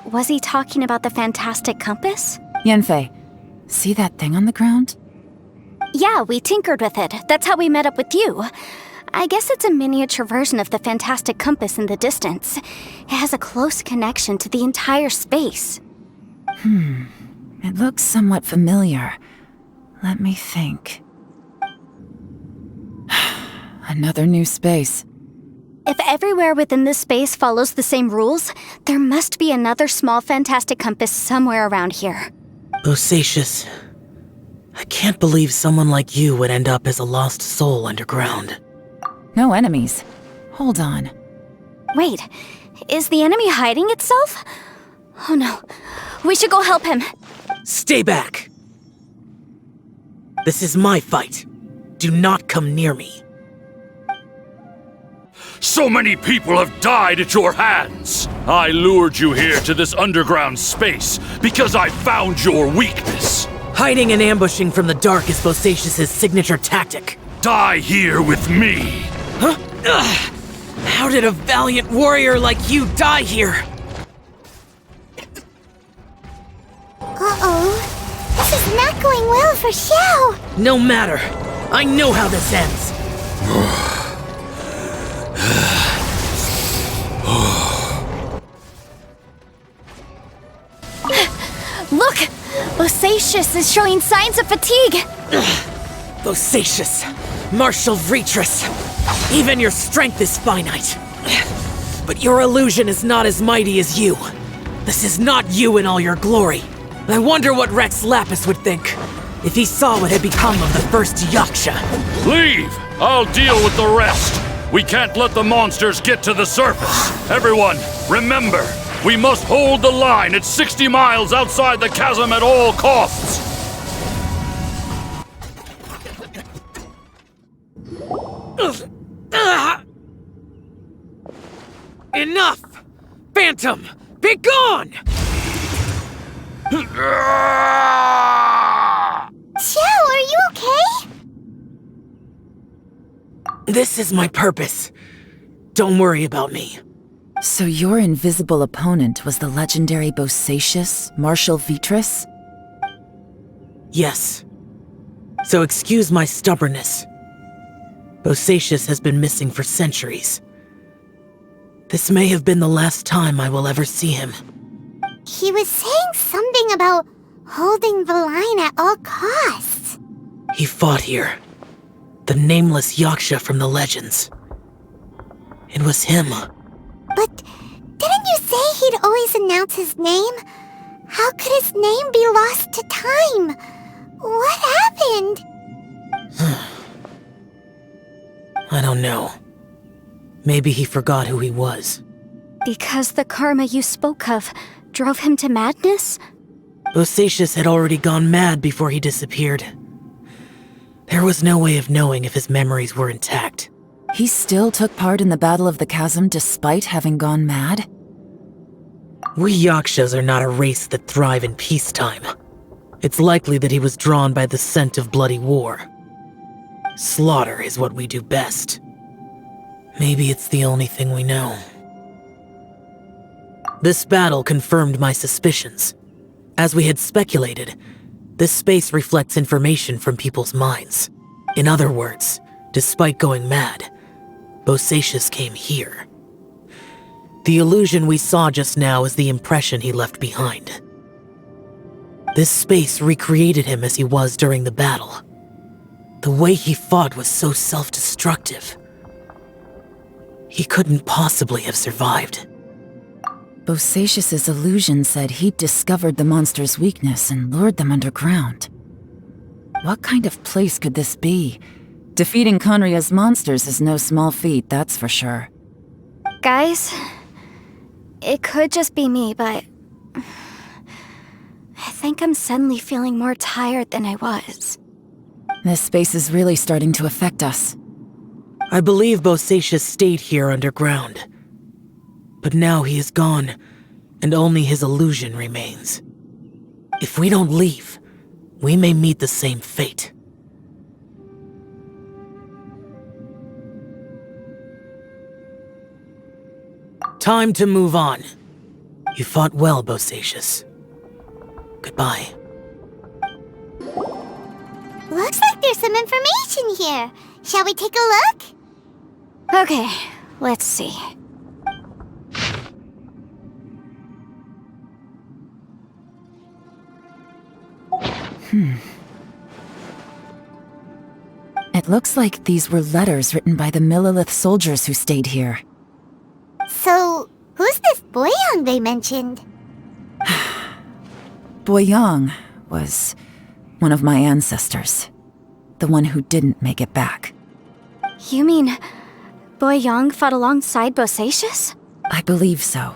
Was he talking about the fantastic compass? Yanfei, see that thing on the ground? Yeah, we tinkered with it. That's how we met up with you. I guess it's a miniature version of the fantastic compass in the distance. It has a close connection to the entire space. It looks somewhat familiar. Let me think. Another new space. If everywhere within this space follows the same rules, there must be another small fantastic compass somewhere around here. Bosacious. I can't believe someone like you would end up as a lost soul underground. No enemies. Hold on. Wait, is the enemy hiding itself? Oh no, we should go help him. Stay back! This is my fight. Do not come near me. So many people have died at your hands! I lured you here to this underground space because I found your weakness. Hiding and ambushing from the dark is Bosacious's signature tactic. Die here with me! Huh? Ugh. How did a valiant warrior like you die here? Uh-oh. This is not going well for XIAO. No matter. I know how this ends. Look! Bosacious is showing signs of fatigue! Bosacious, martial Vretress. Even your strength is finite. But your illusion is not as mighty as you. This is not you in all your glory. I wonder what Rex Lapis would think if he saw what had become of the first Yaksha. Leave! I'll deal with the rest. We can't let the monsters get to the surface. Everyone, remember, we must hold the line at 60 miles outside the chasm at all costs. Enough! Phantom, be gone! Xiao, are you okay? This is my purpose. Don't worry about me. So your invisible opponent was the legendary Bosacious, Martial Vretress? Yes. So excuse my stubbornness. Bosacious has been missing for centuries. This may have been the last time I will ever see him. He was saying something about holding the line at all costs. He fought here. The nameless Yaksha from the legends. It was him. But didn't you say he'd always announce his name? How could his name be lost to time? What happened? I don't know. Maybe he forgot who he was. Because the karma you spoke of drove him to madness? Bosacious had already gone mad before he disappeared. There was no way of knowing if his memories were intact. He still took part in the Battle of the Chasm despite having gone mad? We Yakshas are not a race that thrive in peacetime. It's likely that he was drawn by the scent of bloody war. Slaughter is what we do best. Maybe it's the only thing we know. This battle confirmed my suspicions. As we had speculated, this space reflects information from people's minds. In other words, despite going mad, Bosacious came here. The illusion we saw just now is the impression he left behind. This space recreated him as he was during the battle. The way he fought was so self-destructive. He couldn't possibly have survived. Bosacious's illusion said he'd discovered the monster's weakness and lured them underground. What kind of place could this be? Defeating Conria's monsters is no small feat, that's for sure. Guys, it could just be me, but I think I'm suddenly feeling more tired than I was. This space is really starting to affect us. I believe Bosacious stayed here underground. But now he is gone, and only his illusion remains. If we don't leave, we may meet the same fate. Time to move on. You fought well, Bosacious. Goodbye. Looks like there's some information here. Shall we take a look? Okay, let's see. It looks like these were letters written by the Millilith soldiers who stayed here. So, who's this Boyang they mentioned? Boyang was one of my ancestors. The one who didn't make it back. You mean Boyang fought alongside Bosacious? I believe so.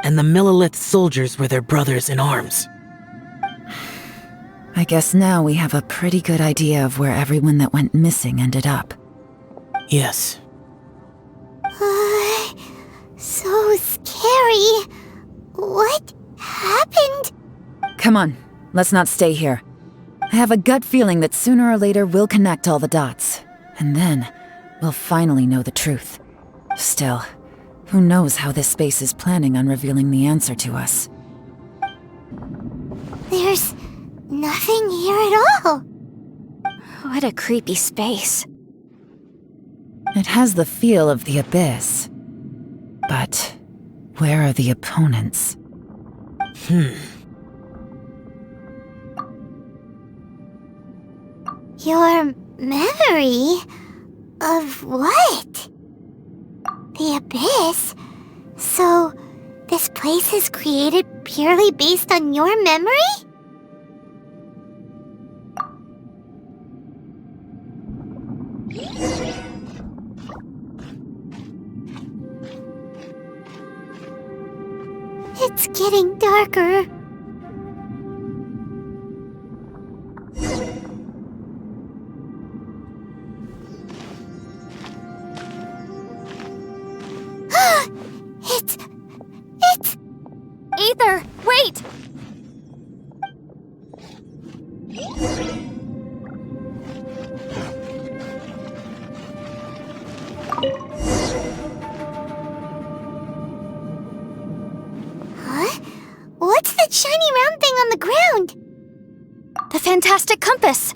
And the Millilith soldiers were their brothers in arms. I guess now we have a pretty good idea of where everyone that went missing ended up. Yes. So scary. What happened? Come on, let's not stay here. I have a gut feeling that sooner or later we'll connect all the dots. And then, we'll finally know the truth. Still, who knows how this space is planning on revealing the answer to us. There's nothing here at all. What a creepy space. It has the feel of the abyss. But where are the opponents? Your memory? Of what? The Abyss? So, this place is created purely based on your memory? It's getting darker. It's... Ether, wait! Huh? What's that shiny round thing on the ground? The fantastic compass!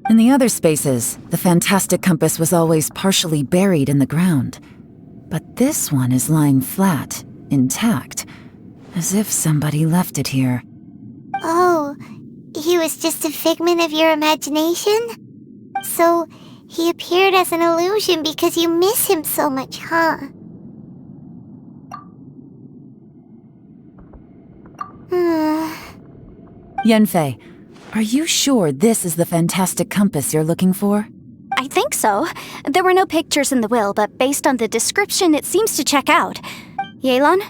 In the other spaces, the fantastic compass was always partially buried in the ground. But this one is lying flat, intact, as if somebody left it here. Oh, he was just a figment of your imagination? So, he appeared as an illusion because you miss him so much, huh? Yanfei, are you sure this is the fantastic compass you're looking for? I think so. There were no pictures in the will, but based on the description, it seems to check out. Yelan?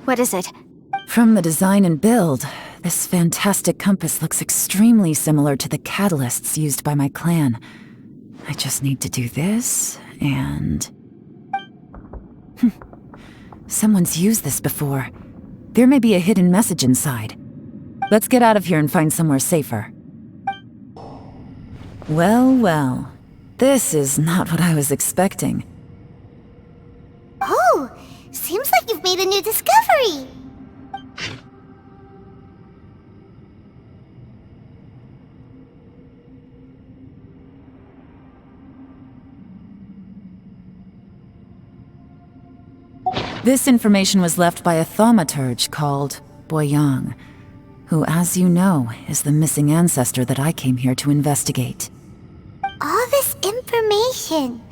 What is it? From the design and build, this fantastic compass looks extremely similar to the catalysts used by my clan. I just need to do this, and... Someone's used this before. There may be a hidden message inside. Let's get out of here and find somewhere safer. Well, well. This is not what I was expecting. Oh, seems like you've made a new discovery. This information was left by a thaumaturge called Boyang, who, as you know, is the missing ancestor that I came here to investigate. All this information,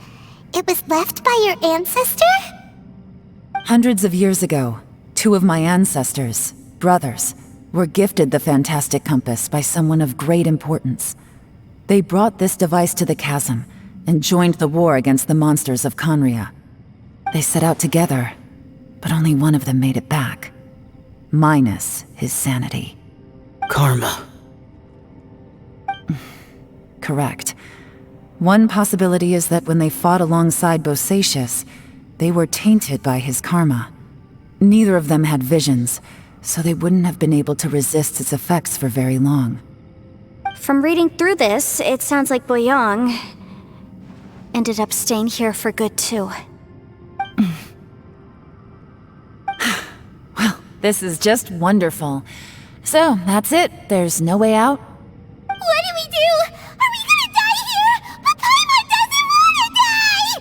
it was left by your ancestor? Hundreds of years ago, two of my ancestors, brothers, were gifted the fantastic compass by someone of great importance. They brought this device to the chasm and joined the war against the monsters of Conria. They set out together, but only one of them made it back, minus his sanity. Karma. Correct. One possibility is that when they fought alongside Bosacius, they were tainted by his karma. Neither of them had visions, so they wouldn't have been able to resist its effects for very long. From reading through this, it sounds like Boyang ended up staying here for good too. Well, this is just wonderful. So, that's it. There's no way out? What do we do? Are we gonna die here? But Paimon doesn't wanna die!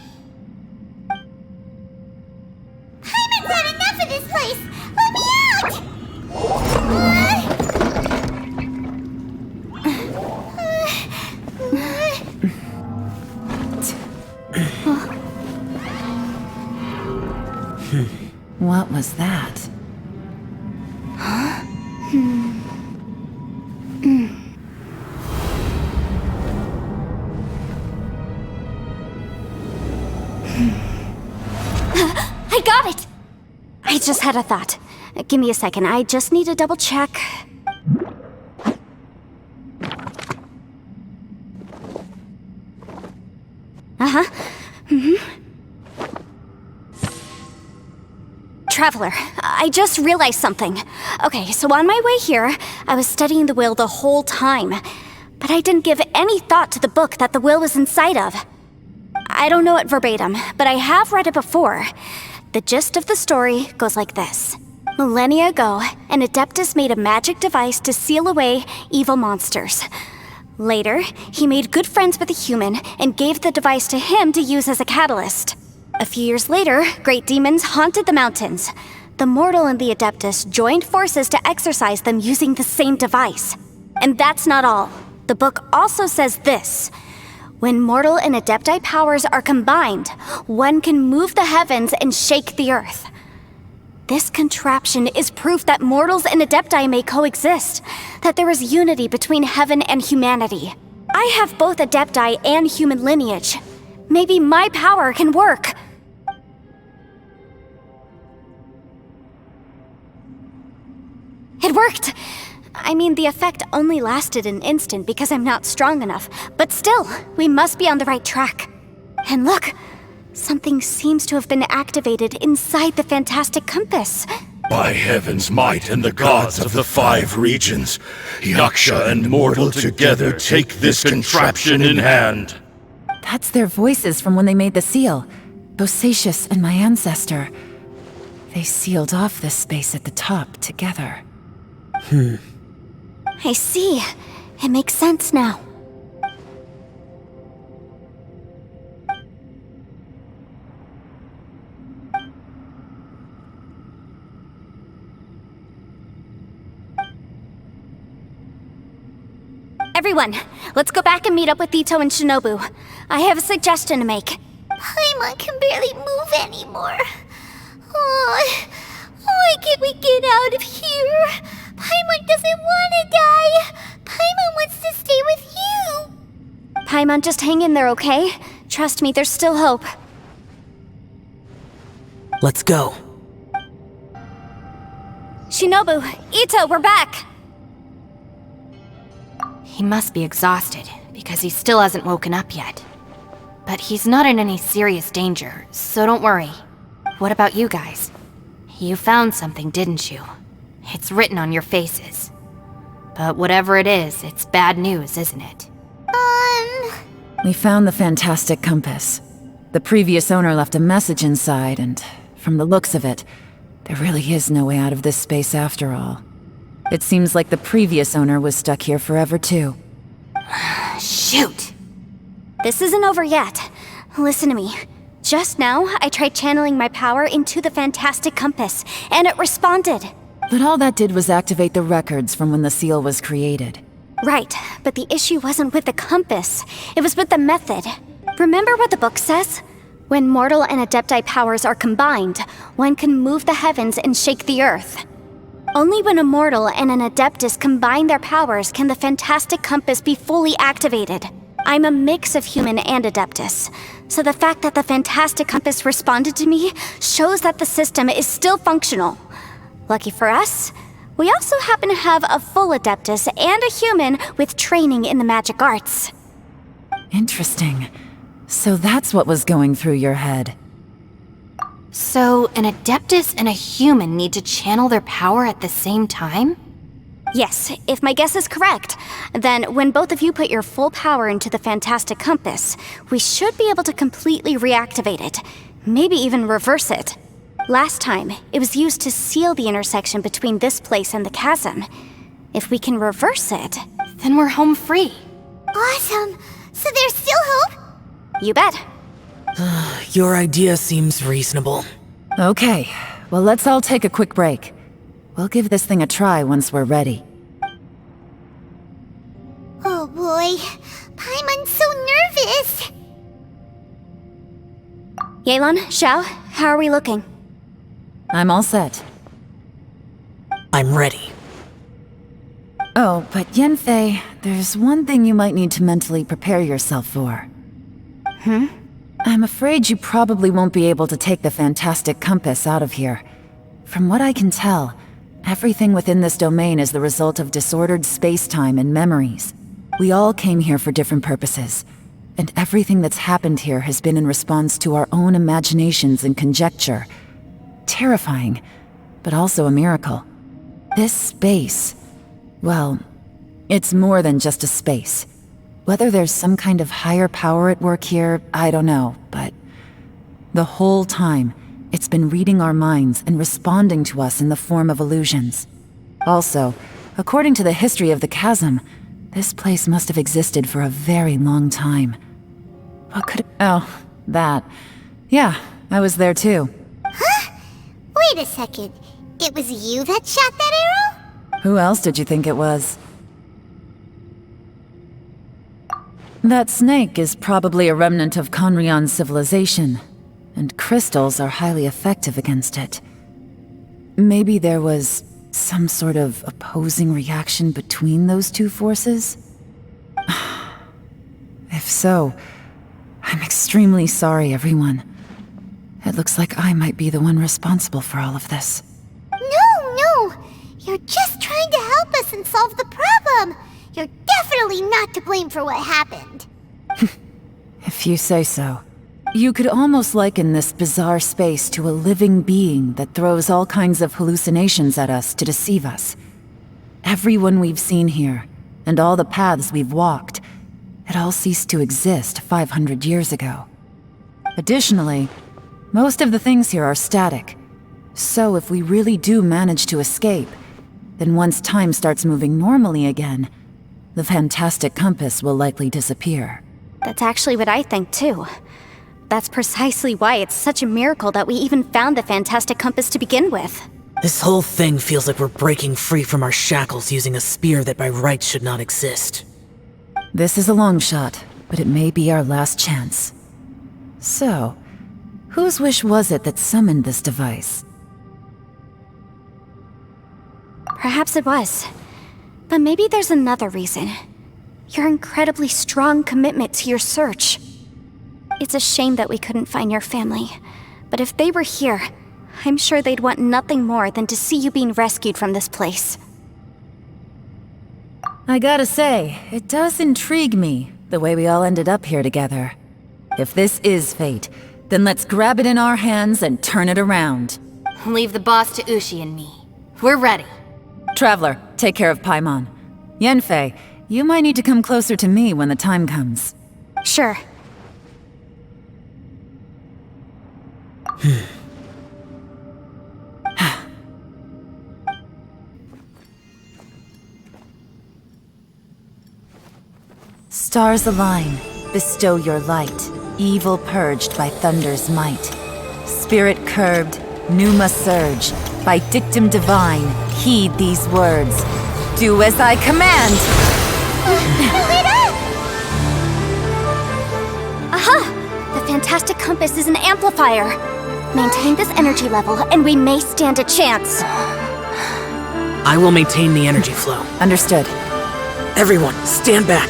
Paimon's had enough of this place! Let me out! What was that? I got it! I just had a thought. Give me a second, I just need to double check. Traveler, I just realized something. Okay, so on my way here, I was studying the will the whole time, but I didn't give any thought to the book that the will was inside of. I don't know it verbatim, but I have read it before. The gist of the story goes like this. Millennia ago, an Adeptus made a magic device to seal away evil monsters. Later, he made good friends with a human and gave the device to him to use as a catalyst. A few years later, great demons haunted the mountains. The mortal and the Adeptus joined forces to exorcise them using the same device. And that's not all. The book also says this: when mortal and adepti powers are combined, one can move the heavens and shake the earth. This contraption is proof that mortals and adepti may coexist, that there is unity between heaven and humanity. I have both adepti and human lineage. Maybe my power can work. It worked! I mean, the effect only lasted an instant because I'm not strong enough, but still, we must be on the right track. And look, something seems to have been activated inside the fantastic compass. By heaven's might and the gods of the 5 regions, Yaksha and mortal together take this contraption in hand. That's their voices from when they made the seal. Bosacius and my ancestor. They sealed off this space at the top together. I see. It makes sense now. Everyone, let's go back and meet up with ITTO and Shinobu. I have a suggestion to make. Paimon can barely move anymore. Oh, why can't we get out of here? Paimon doesn't want to die. Paimon wants to stay with you. Paimon, just hang in there, okay? Trust me, there's still hope. Let's go. Shinobu, ITTO, we're back! He must be exhausted, because he still hasn't woken up yet. But he's not in any serious danger, so don't worry. What about you guys? You found something, didn't you? It's written on your faces. But whatever it is, it's bad news, isn't it? We found the fantastic compass. The previous owner left a message inside, and from the looks of it, there really is no way out of this space after all. It seems like the previous owner was stuck here forever too. Shoot! This isn't over yet. Listen to me. Just now, I tried channeling my power into the fantastic compass, and it responded. But all that did was activate the records from when the seal was created. Right, but the issue wasn't with the compass. It was with the method. Remember what the book says? When mortal and adepti powers are combined, one can move the heavens and shake the earth. Only when a mortal and an adeptus combine their powers can the fantastic compass be fully activated. I'm a mix of human and adeptus, so the fact that the fantastic compass responded to me shows that the system is still functional. Lucky for us, we also happen to have a full adeptus and a human with training in the magic arts. Interesting. So that's what was going through your head. So, an adeptus and a human need to channel their power at the same time? Yes, if my guess is correct, then when both of you put your full power into the fantastic compass, we should be able to completely reactivate it, maybe even reverse it. Last time, it was used to seal the intersection between this place and the chasm. If we can reverse it, Then we're home free. Awesome. So there's still hope? you bet. Your idea seems reasonable. Okay, well let's all take a quick break. We'll give this thing a try once we're ready. Oh boy. Paimon's so nervous. Yelan, Xiao, how are we looking? I'm all set. I'm ready. Oh, but Yanfei, there's one thing you might need to mentally prepare yourself for. I'm afraid you probably won't be able to take the fantastic compass out of here. From what I can tell, everything within this domain is the result of disordered space-time and memories. We all came here for different purposes, and everything that's happened here has been in response to our own imaginations and conjecture. Terrifying, but also a miracle. This space, well, it's more than just a space. Whether there's some kind of higher power at work here, I don't know, but the whole time, it's been reading our minds and responding to us in the form of illusions. Also, according to the history of the chasm, this place must have existed for a very long time. What could it— oh, that. Yeah, I was there too. Wait a second. It was you that shot that arrow? Who else did you think it was? That snake is probably a remnant of Conrion's civilization, and crystals are highly effective against it. Maybe there was some sort of opposing reaction between those two forces? If so, I'm extremely sorry, everyone. It looks like I might be the one responsible for all of this. No! You're just trying to help us and solve the problem! You're definitely not to blame for what happened. If you say so. You could almost liken this bizarre space to a living being that throws all kinds of hallucinations at us to deceive us. Everyone we've seen here, and all the paths we've walked, it all ceased to exist 500 years ago. Additionally, most of the things here are static. So if we really do manage to escape, then once time starts moving normally again, the fantastic compass will likely disappear. That's actually what I think too. That's precisely why it's such a miracle that we even found the fantastic compass to begin with. This whole thing feels like we're breaking free from our shackles using a spear that by rights should not exist. This is a long shot, but it may be our last chance. So, whose wish was it that summoned this device? Perhaps it was. But maybe there's another reason. Your incredibly strong commitment to your search. It's a shame that we couldn't find your family. But if they were here, I'm sure they'd want nothing more than to see you being rescued from this place. I gotta say, it does intrigue me, the way we all ended up here together. If this is fate, then let's grab it in our hands and turn it around. Leave the boss to Ushi and me. We're ready. Traveler, take care of Paimon. Yanfei, you might need to come closer to me when the time comes. Sure. Stars align, bestow your light, evil purged by thunder's might. Spirit curbed, pneuma surge, by dictum divine, heed these words. Do as I command! Aha! The fantastic compass is an amplifier. Maintain this energy level, and we may stand a chance. I will maintain the energy flow. Understood. Everyone, stand back.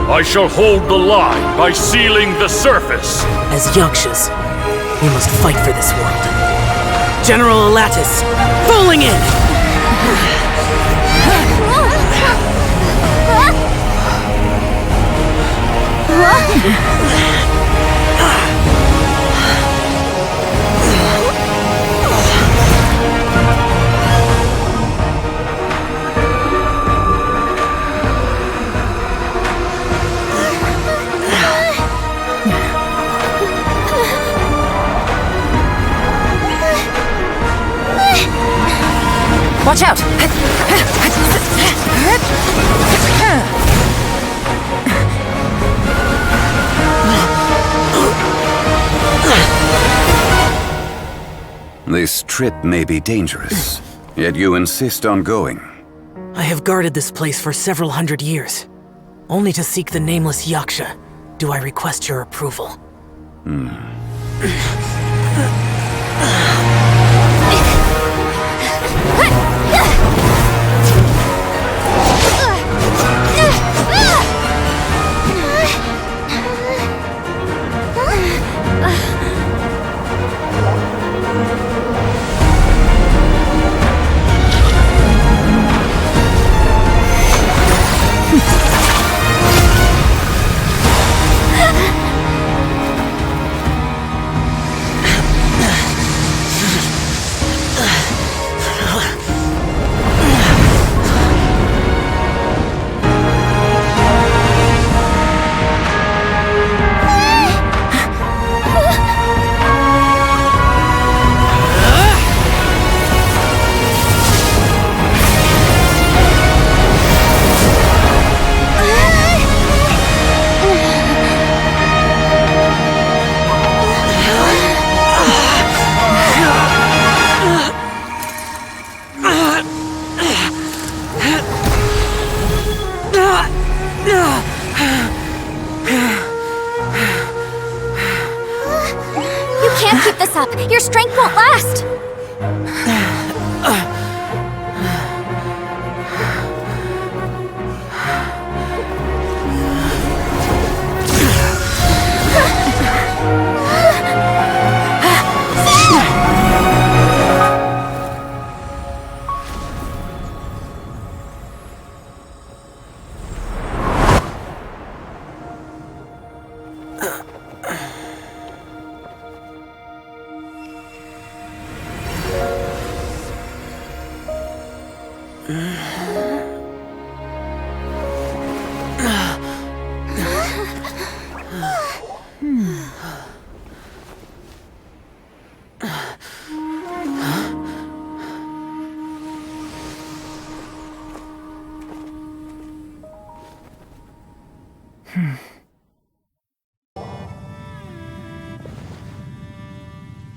I shall hold the line by sealing the surface. As Yakshas, we must fight for this world. General Alatus, falling in! Watch out! This trip may be dangerous, yet you insist on going. I have guarded this place for several hundred years. Only to seek the nameless Yaksha do I request your approval. this up. Your strength won't last.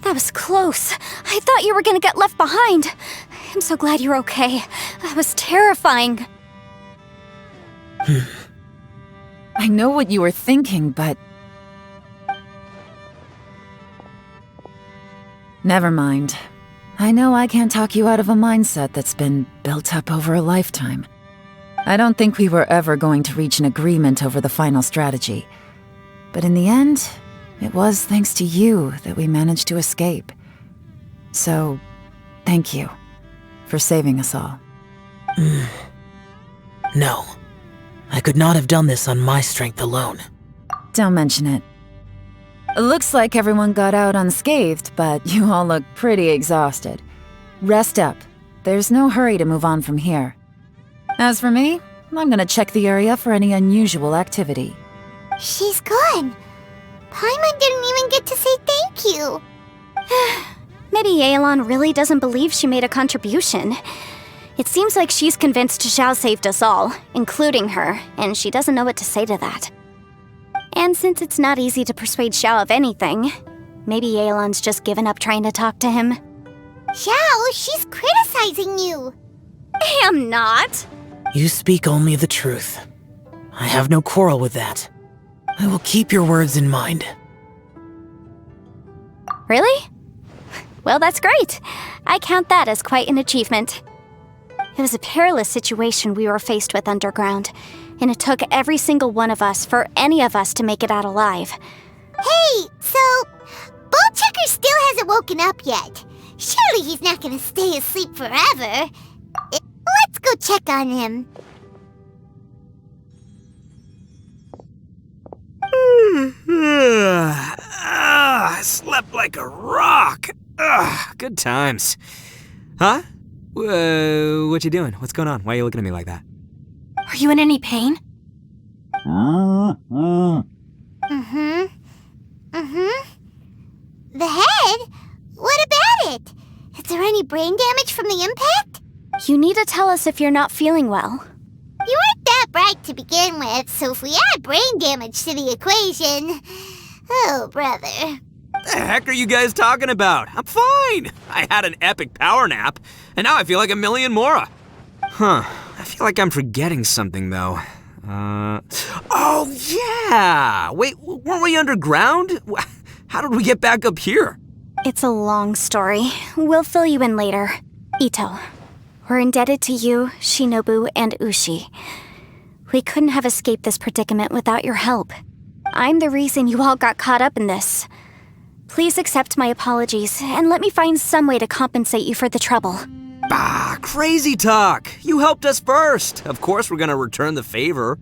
That was close. I thought you were gonna get left behind. I'm so glad you're okay. That was terrifying. I know what you were thinking, but... Never mind. I know I can't talk you out of a mindset that's been built up over a lifetime. I don't think we were ever going to reach an agreement over the final strategy. But in the end, it was thanks to you that we managed to escape. So, thank you for saving us all. No. I could not have done this on my strength alone. Don't mention it. It looks like everyone got out unscathed, but you all look pretty exhausted. Rest up. There's no hurry to move on from here. As for me, I'm gonna check the area for any unusual activity. She's gone. Paimon didn't even get to say thank you. Maybe Yelan really doesn't believe she made a contribution. It seems like she's convinced Xiao saved us all, including her, and she doesn't know what to say to that. And since it's not easy to persuade Xiao of anything, maybe Yelan's just given up trying to talk to him. Xiao, she's criticizing you. I am not. You speak only the truth. I have no quarrel with that. I will keep your words in mind. Really? Well, that's great. I count that as quite an achievement. It was a perilous situation we were faced with underground, and it took every single one of us for any of us to make it out alive. Hey, so Ballchecker still hasn't woken up yet. Surely he's not gonna stay asleep forever. Let's go check on him. I slept like a rock. Good times. Huh? What you doing? What's going on? Why are you looking at me like that? Are you in any pain? The head? What about it? Is there any brain damage from the impact? You need to tell us if you're not feeling well. You weren't that bright to begin with, so if we add brain damage to the equation... Oh, brother. The heck are you guys talking about? I'm fine. I had an epic power nap, and now I feel like a million more. Huh. I feel like I'm forgetting something, though. Oh, yeah! Wait, weren't we underground? How did we get back up here? It's a long story. We'll fill you in later. ITTO, we're indebted to you, Shinobu, and Ushi. We couldn't have escaped this predicament without your help. I'm the reason you all got caught up in this. Please accept my apologies, and let me find some way to compensate you for the trouble. Bah, crazy talk. You helped us first. Of course we're gonna return the favor.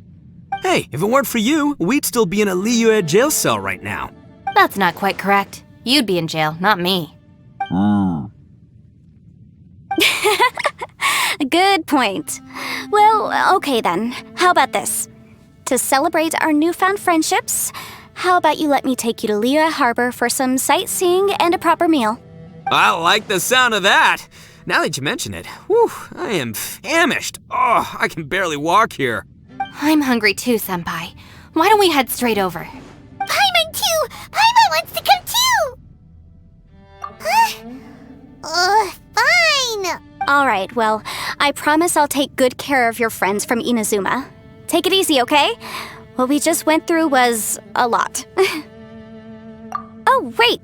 Hey, if it weren't for you, we'd still be in a Liyue jail cell right now. That's not quite correct. You'd be in jail, not me. Good point. Well, okay then. How about this? To celebrate our newfound friendships, how about you let me take you to Liyue Harbor for some sightseeing and a proper meal? I like the sound of that. Now that you mention it, whew, I am famished. Oh, I can barely walk here. I'm hungry too, Senpai. Why don't we head straight over? Paimon too! Paimon wants to come too! Fine! Alright, well, I promise I'll take good care of your friends from Inazuma. Take it easy, okay? What we just went through was a lot. Oh, wait!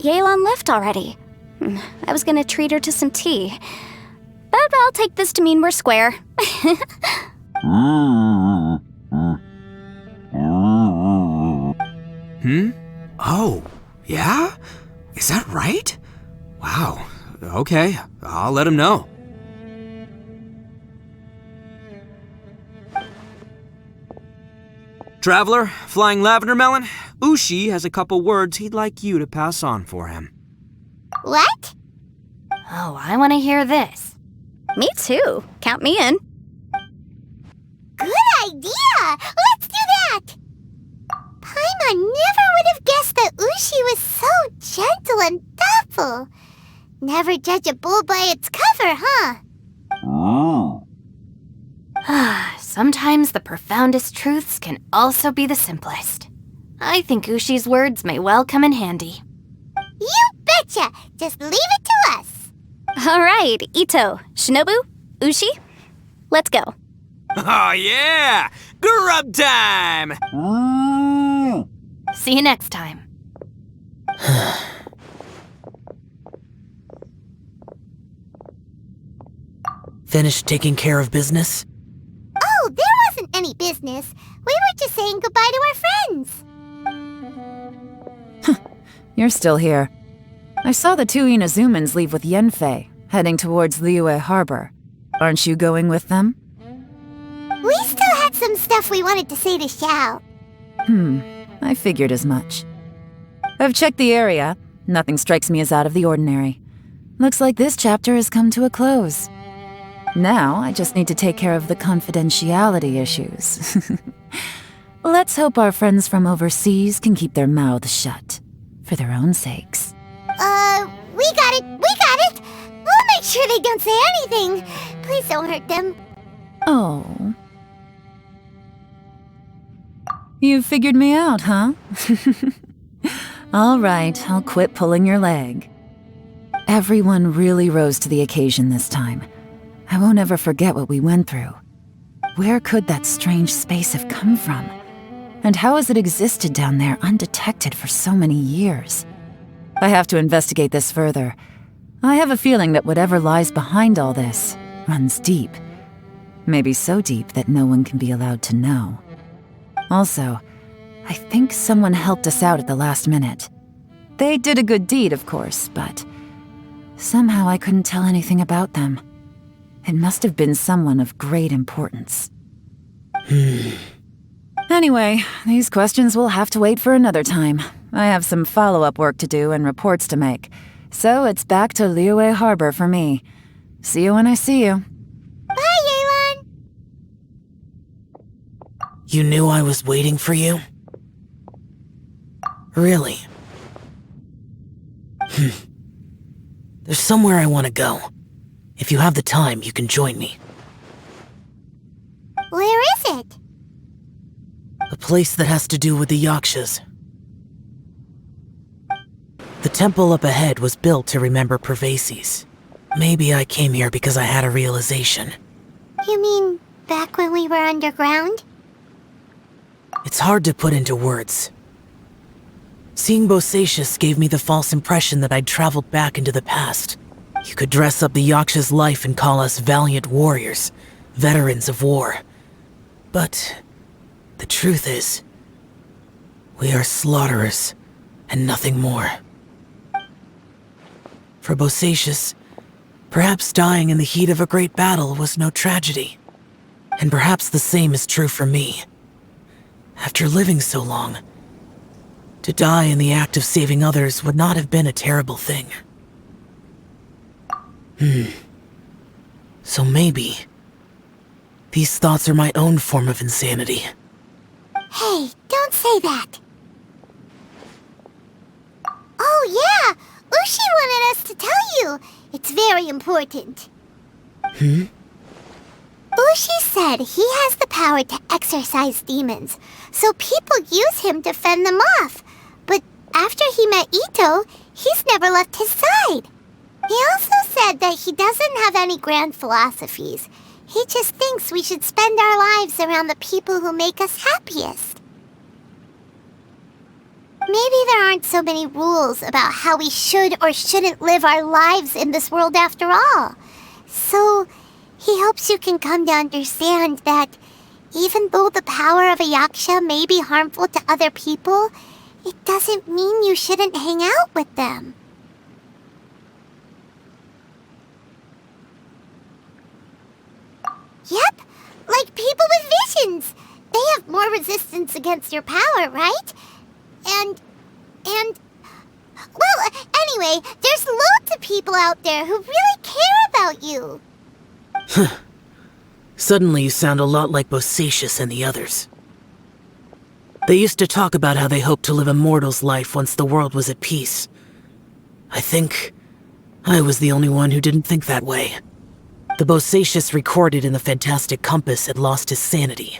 Yelan left already. I was gonna treat her to some tea. But I'll take this to mean we're square. Oh, yeah? Is that right? Wow. Okay, I'll let him know. Traveler, Flying Lavender Melon, Ushi has a couple words he'd like you to pass on for him. What? Oh, I want to hear this. Me too. Count me in. Good idea! Let's do that! Paimon never would have guessed that Ushi was so gentle and thoughtful. Never judge a bull by its cover, huh? Sometimes the profoundest truths can also be the simplest. I think Ushi's words may well come in handy. You betcha! Just leave it to us! All right, ITTO, Shinobu, Ushi, let's go. Oh yeah! Grub time! See you next time. Finished taking care of business? Oh, there wasn't any business. We were just saying goodbye to our friends. You're still here. I saw the two Inazumans leave with Yenfei, heading towards Liyue Harbor. Aren't you going with them? We still had some stuff we wanted to say to XIAO. I figured as much. I've checked the area. Nothing strikes me as out of the ordinary. Looks like this chapter has come to a close. Now, I just need to take care of the confidentiality issues. Let's hope our friends from overseas can keep their mouths shut. For their own sakes. We got it! We'll make sure they don't say anything. Please don't hurt them. Oh. You figured me out, huh? All right, I'll quit pulling your leg. Everyone really rose to the occasion this time. I won't ever forget what we went through. Where could that strange space have come from? And how has it existed down there undetected for so many years? I have to investigate this further. I have a feeling that whatever lies behind all this runs deep. Maybe so deep that no one can be allowed to know. Also, I think someone helped us out at the last minute. They did a good deed, of course, but somehow I couldn't tell anything about them. It must have been someone of great importance. Anyway, these questions will have to wait for another time. I have some follow-up work to do and reports to make. So it's back to Liyue Harbor for me. See you when I see you. Bye, Yelan! You knew I was waiting for you? Really? There's somewhere I want to go. If you have the time, you can join me. Where is it? A place that has to do with the Yakshas. The temple up ahead was built to remember Pervases. Maybe I came here because I had a realization. You mean back when we were underground? It's hard to put into words. Seeing Bosacius gave me the false impression that I'd traveled back into the past. You could dress up the Yaksha's life and call us valiant warriors, veterans of war. But the truth is, we are slaughterers and nothing more. For Bosacius, perhaps dying in the heat of a great battle was no tragedy. And perhaps the same is true for me. After living so long, to die in the act of saving others would not have been a terrible thing. So maybe these thoughts are my own form of insanity. Hey, don't say that. Oh yeah, Ushi wanted us to tell you. It's very important. Ushi said he has the power to exorcise demons, so people use him to fend them off. But after he met ITTO, he's never left his side. He also said that he doesn't have any grand philosophies. He just thinks we should spend our lives around the people who make us happiest. maybe there aren't so many rules about how we should or shouldn't live our lives in this world after all. So, he hopes you can come to understand that even though the power of a yaksha may be harmful to other people, it doesn't mean you shouldn't hang out with them. Yep, like people with visions. They have more resistance against your power, right? And... Well, anyway, there's loads of people out there who really care about you. Suddenly you sound a lot like Bosacius and the others. They used to talk about how they hoped to live a mortal's life once the world was at peace. I think I was the only one who didn't think that way. The Bosacius recorded in the Fantastic Compass had lost his sanity.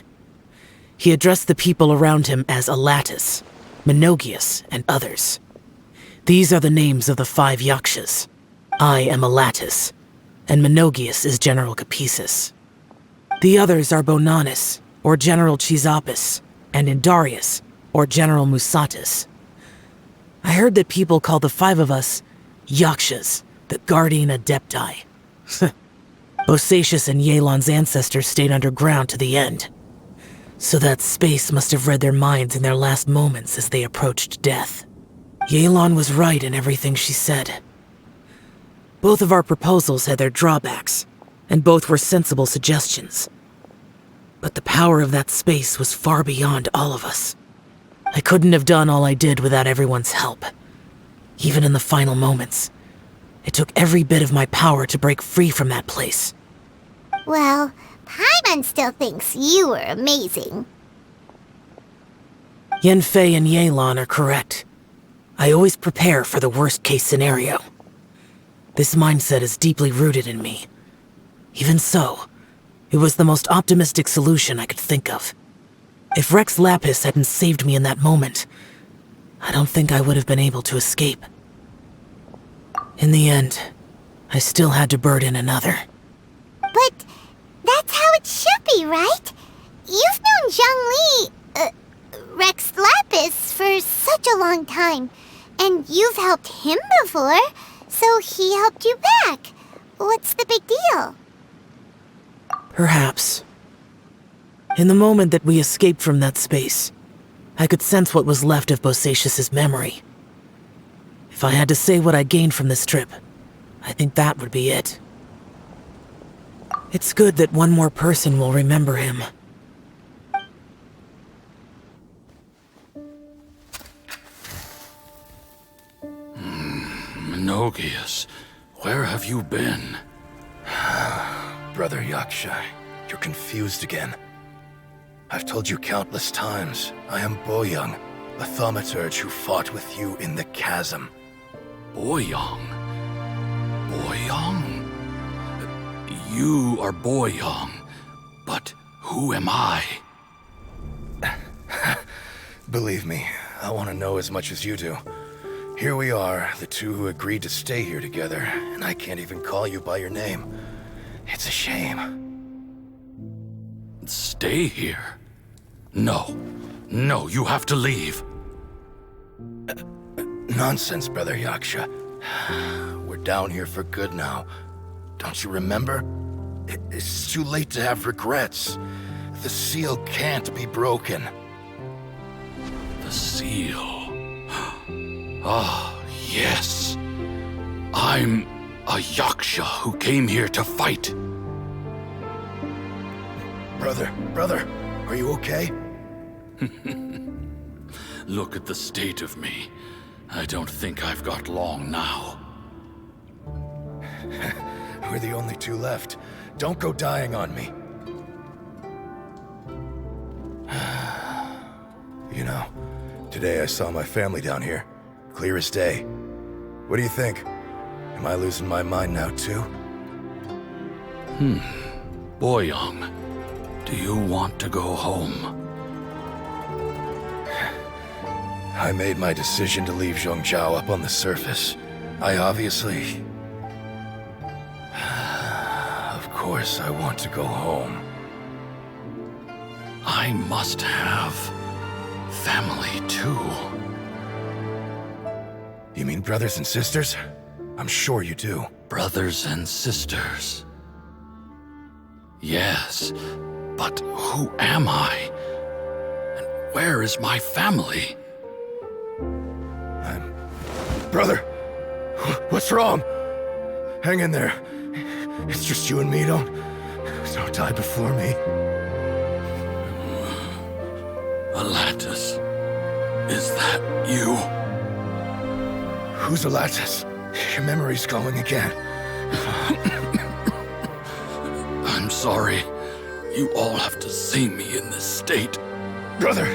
He addressed the people around him as Alatus, Menogius, and others. These are the names of the 5 yakshas. I am Alatus, and Menogius is General Capisis. The others are Bonanis, or General Chisapis, and Indarius, or General Musatus. I heard that people call the 5 of us yakshas, the Guardian Adepti. Bosacius and Yelan's ancestors stayed underground to the end. So that space must have read their minds in their last moments as they approached death. Yelan was right in everything she said. Both of our proposals had their drawbacks, and both were sensible suggestions. But the power of that space was far beyond all of us. I couldn't have done all I did without everyone's help. Even in the final moments, it took every bit of my power to break free from that place. Well, Paimon still thinks you were amazing. Yanfei and Yelan are correct. I always prepare for the worst-case scenario. This mindset is deeply rooted in me. Even so, it was the most optimistic solution I could think of. If Rex Lapis hadn't saved me in that moment, I don't think I would have been able to escape. In the end, I still had to burden another. But that's how it should be, right? You've known Zhang Li, Rex Lapis, for such a long time. And you've helped him before, so he helped you back. What's the big deal? Perhaps. In the moment that we escaped from that space, I could sense what was left of Bosacius's memory. If I had to say what I gained from this trip, I think that would be it. It's good that one more person will remember him. Menogius, where have you been? Brother Yaksha, you're confused again. I've told you countless times, I am Boyoung, a thaumaturge who fought with you in the chasm. Boyoung? Boyoung? You are Boyoung, but who am I? Believe me, I want to know as much as you do. Here we are, the two who agreed to stay here together, and I can't even call you by your name. It's a shame. Stay here? No. No, you have to leave. Nonsense, Brother Yaksha. We're down here for good now. Don't you remember? It's too late to have regrets. The seal can't be broken. The seal. Ah, yes. I'm a yaksha who came here to fight. Brother, are you okay? Look at the state of me. I don't think I've got long now. We're the only two left. Don't go dying on me. You know, today I saw my family down here. Clear as day. What do you think? Am I losing my mind now, too? Boyoung, do you want to go home? I made my decision to leave Zhongzhao up on the surface. I obviously... Of course I want to go home. I must have family too. You mean brothers and sisters? I'm sure you do. Brothers and sisters. Yes, but who am I? And where is my family? Brother, what's wrong? Hang in there. It's just you and me. Don't die before me. Alatus, is that you? Who's Alatus? Your memory's going again. I'm sorry. You all have to see me in this state. Brother!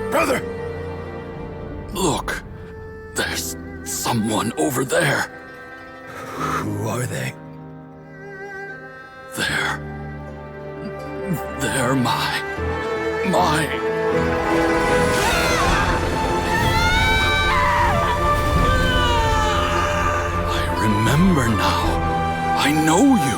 Brother! Look, there's someone over there. Who are they? They're my... I remember now. I know you.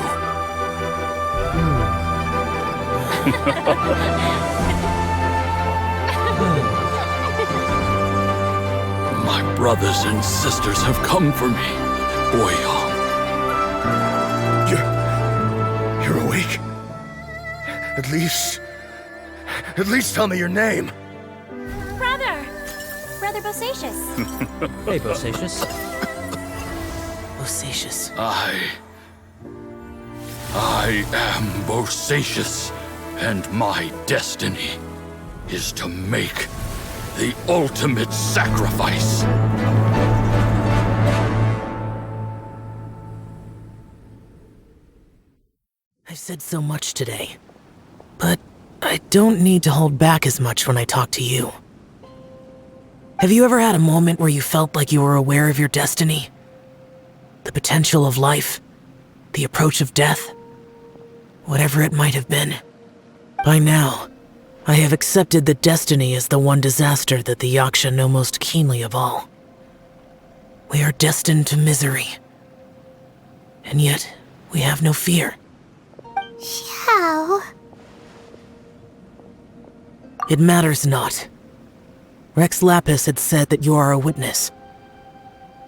My brothers and sisters have come for me, Boyong. You're awake? At least tell me your name. Brother Bosacious. Hey, Bosacious. Bosacious. I am Bosacious, and my destiny is to make the ultimate sacrifice. I've said so much today, but I don't need to hold back as much when I talk to you. Have you ever had a moment where you felt like you were aware of your destiny? The potential of life? The approach of death? Whatever it might have been. By now, I have accepted that destiny is the one disaster that the Yaksha know most keenly of all. We are destined to misery. And yet, we have no fear. XIAO. It matters not. Rex Lapis had said that you are a witness.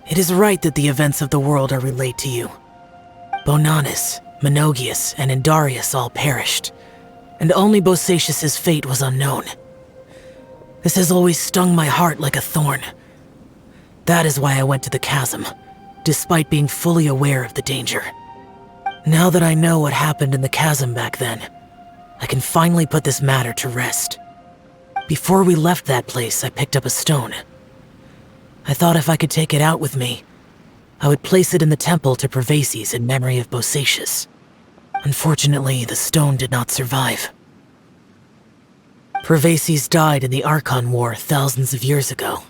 It is right that the events of the world are relayed to you. Bonanis, Menogias, and Indarius all perished, and only Bosacious' fate was unknown. This has always stung my heart like a thorn. That is why I went to the chasm, despite being fully aware of the danger. Now that I know what happened in the chasm back then, I can finally put this matter to rest. Before we left that place, I picked up a stone. I thought if I could take it out with me, I would place it in the temple to Pervases in memory of Bosacious. Unfortunately, the stone did not survive. Pervases died in the Archon War thousands of years ago.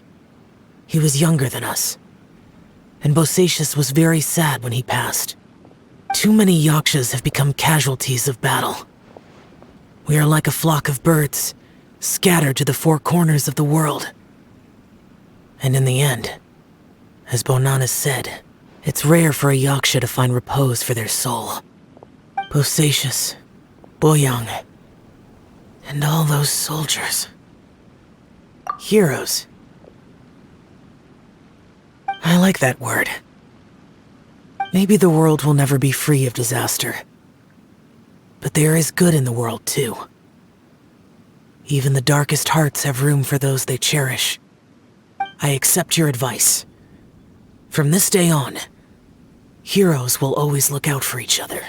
He was younger than us, and Bosacious was very sad when he passed. Too many Yakshas have become casualties of battle. We are like a flock of birds, scattered to the four corners of the world. And in the end, as Bonanis said, it's rare for a Yaksha to find repose for their soul. Bosacious, Boyong, and all those soldiers. Heroes. I like that word. Maybe the world will never be free of disaster. But there is good in the world, too. Even the darkest hearts have room for those they cherish. I accept your advice. From this day on, heroes will always look out for each other.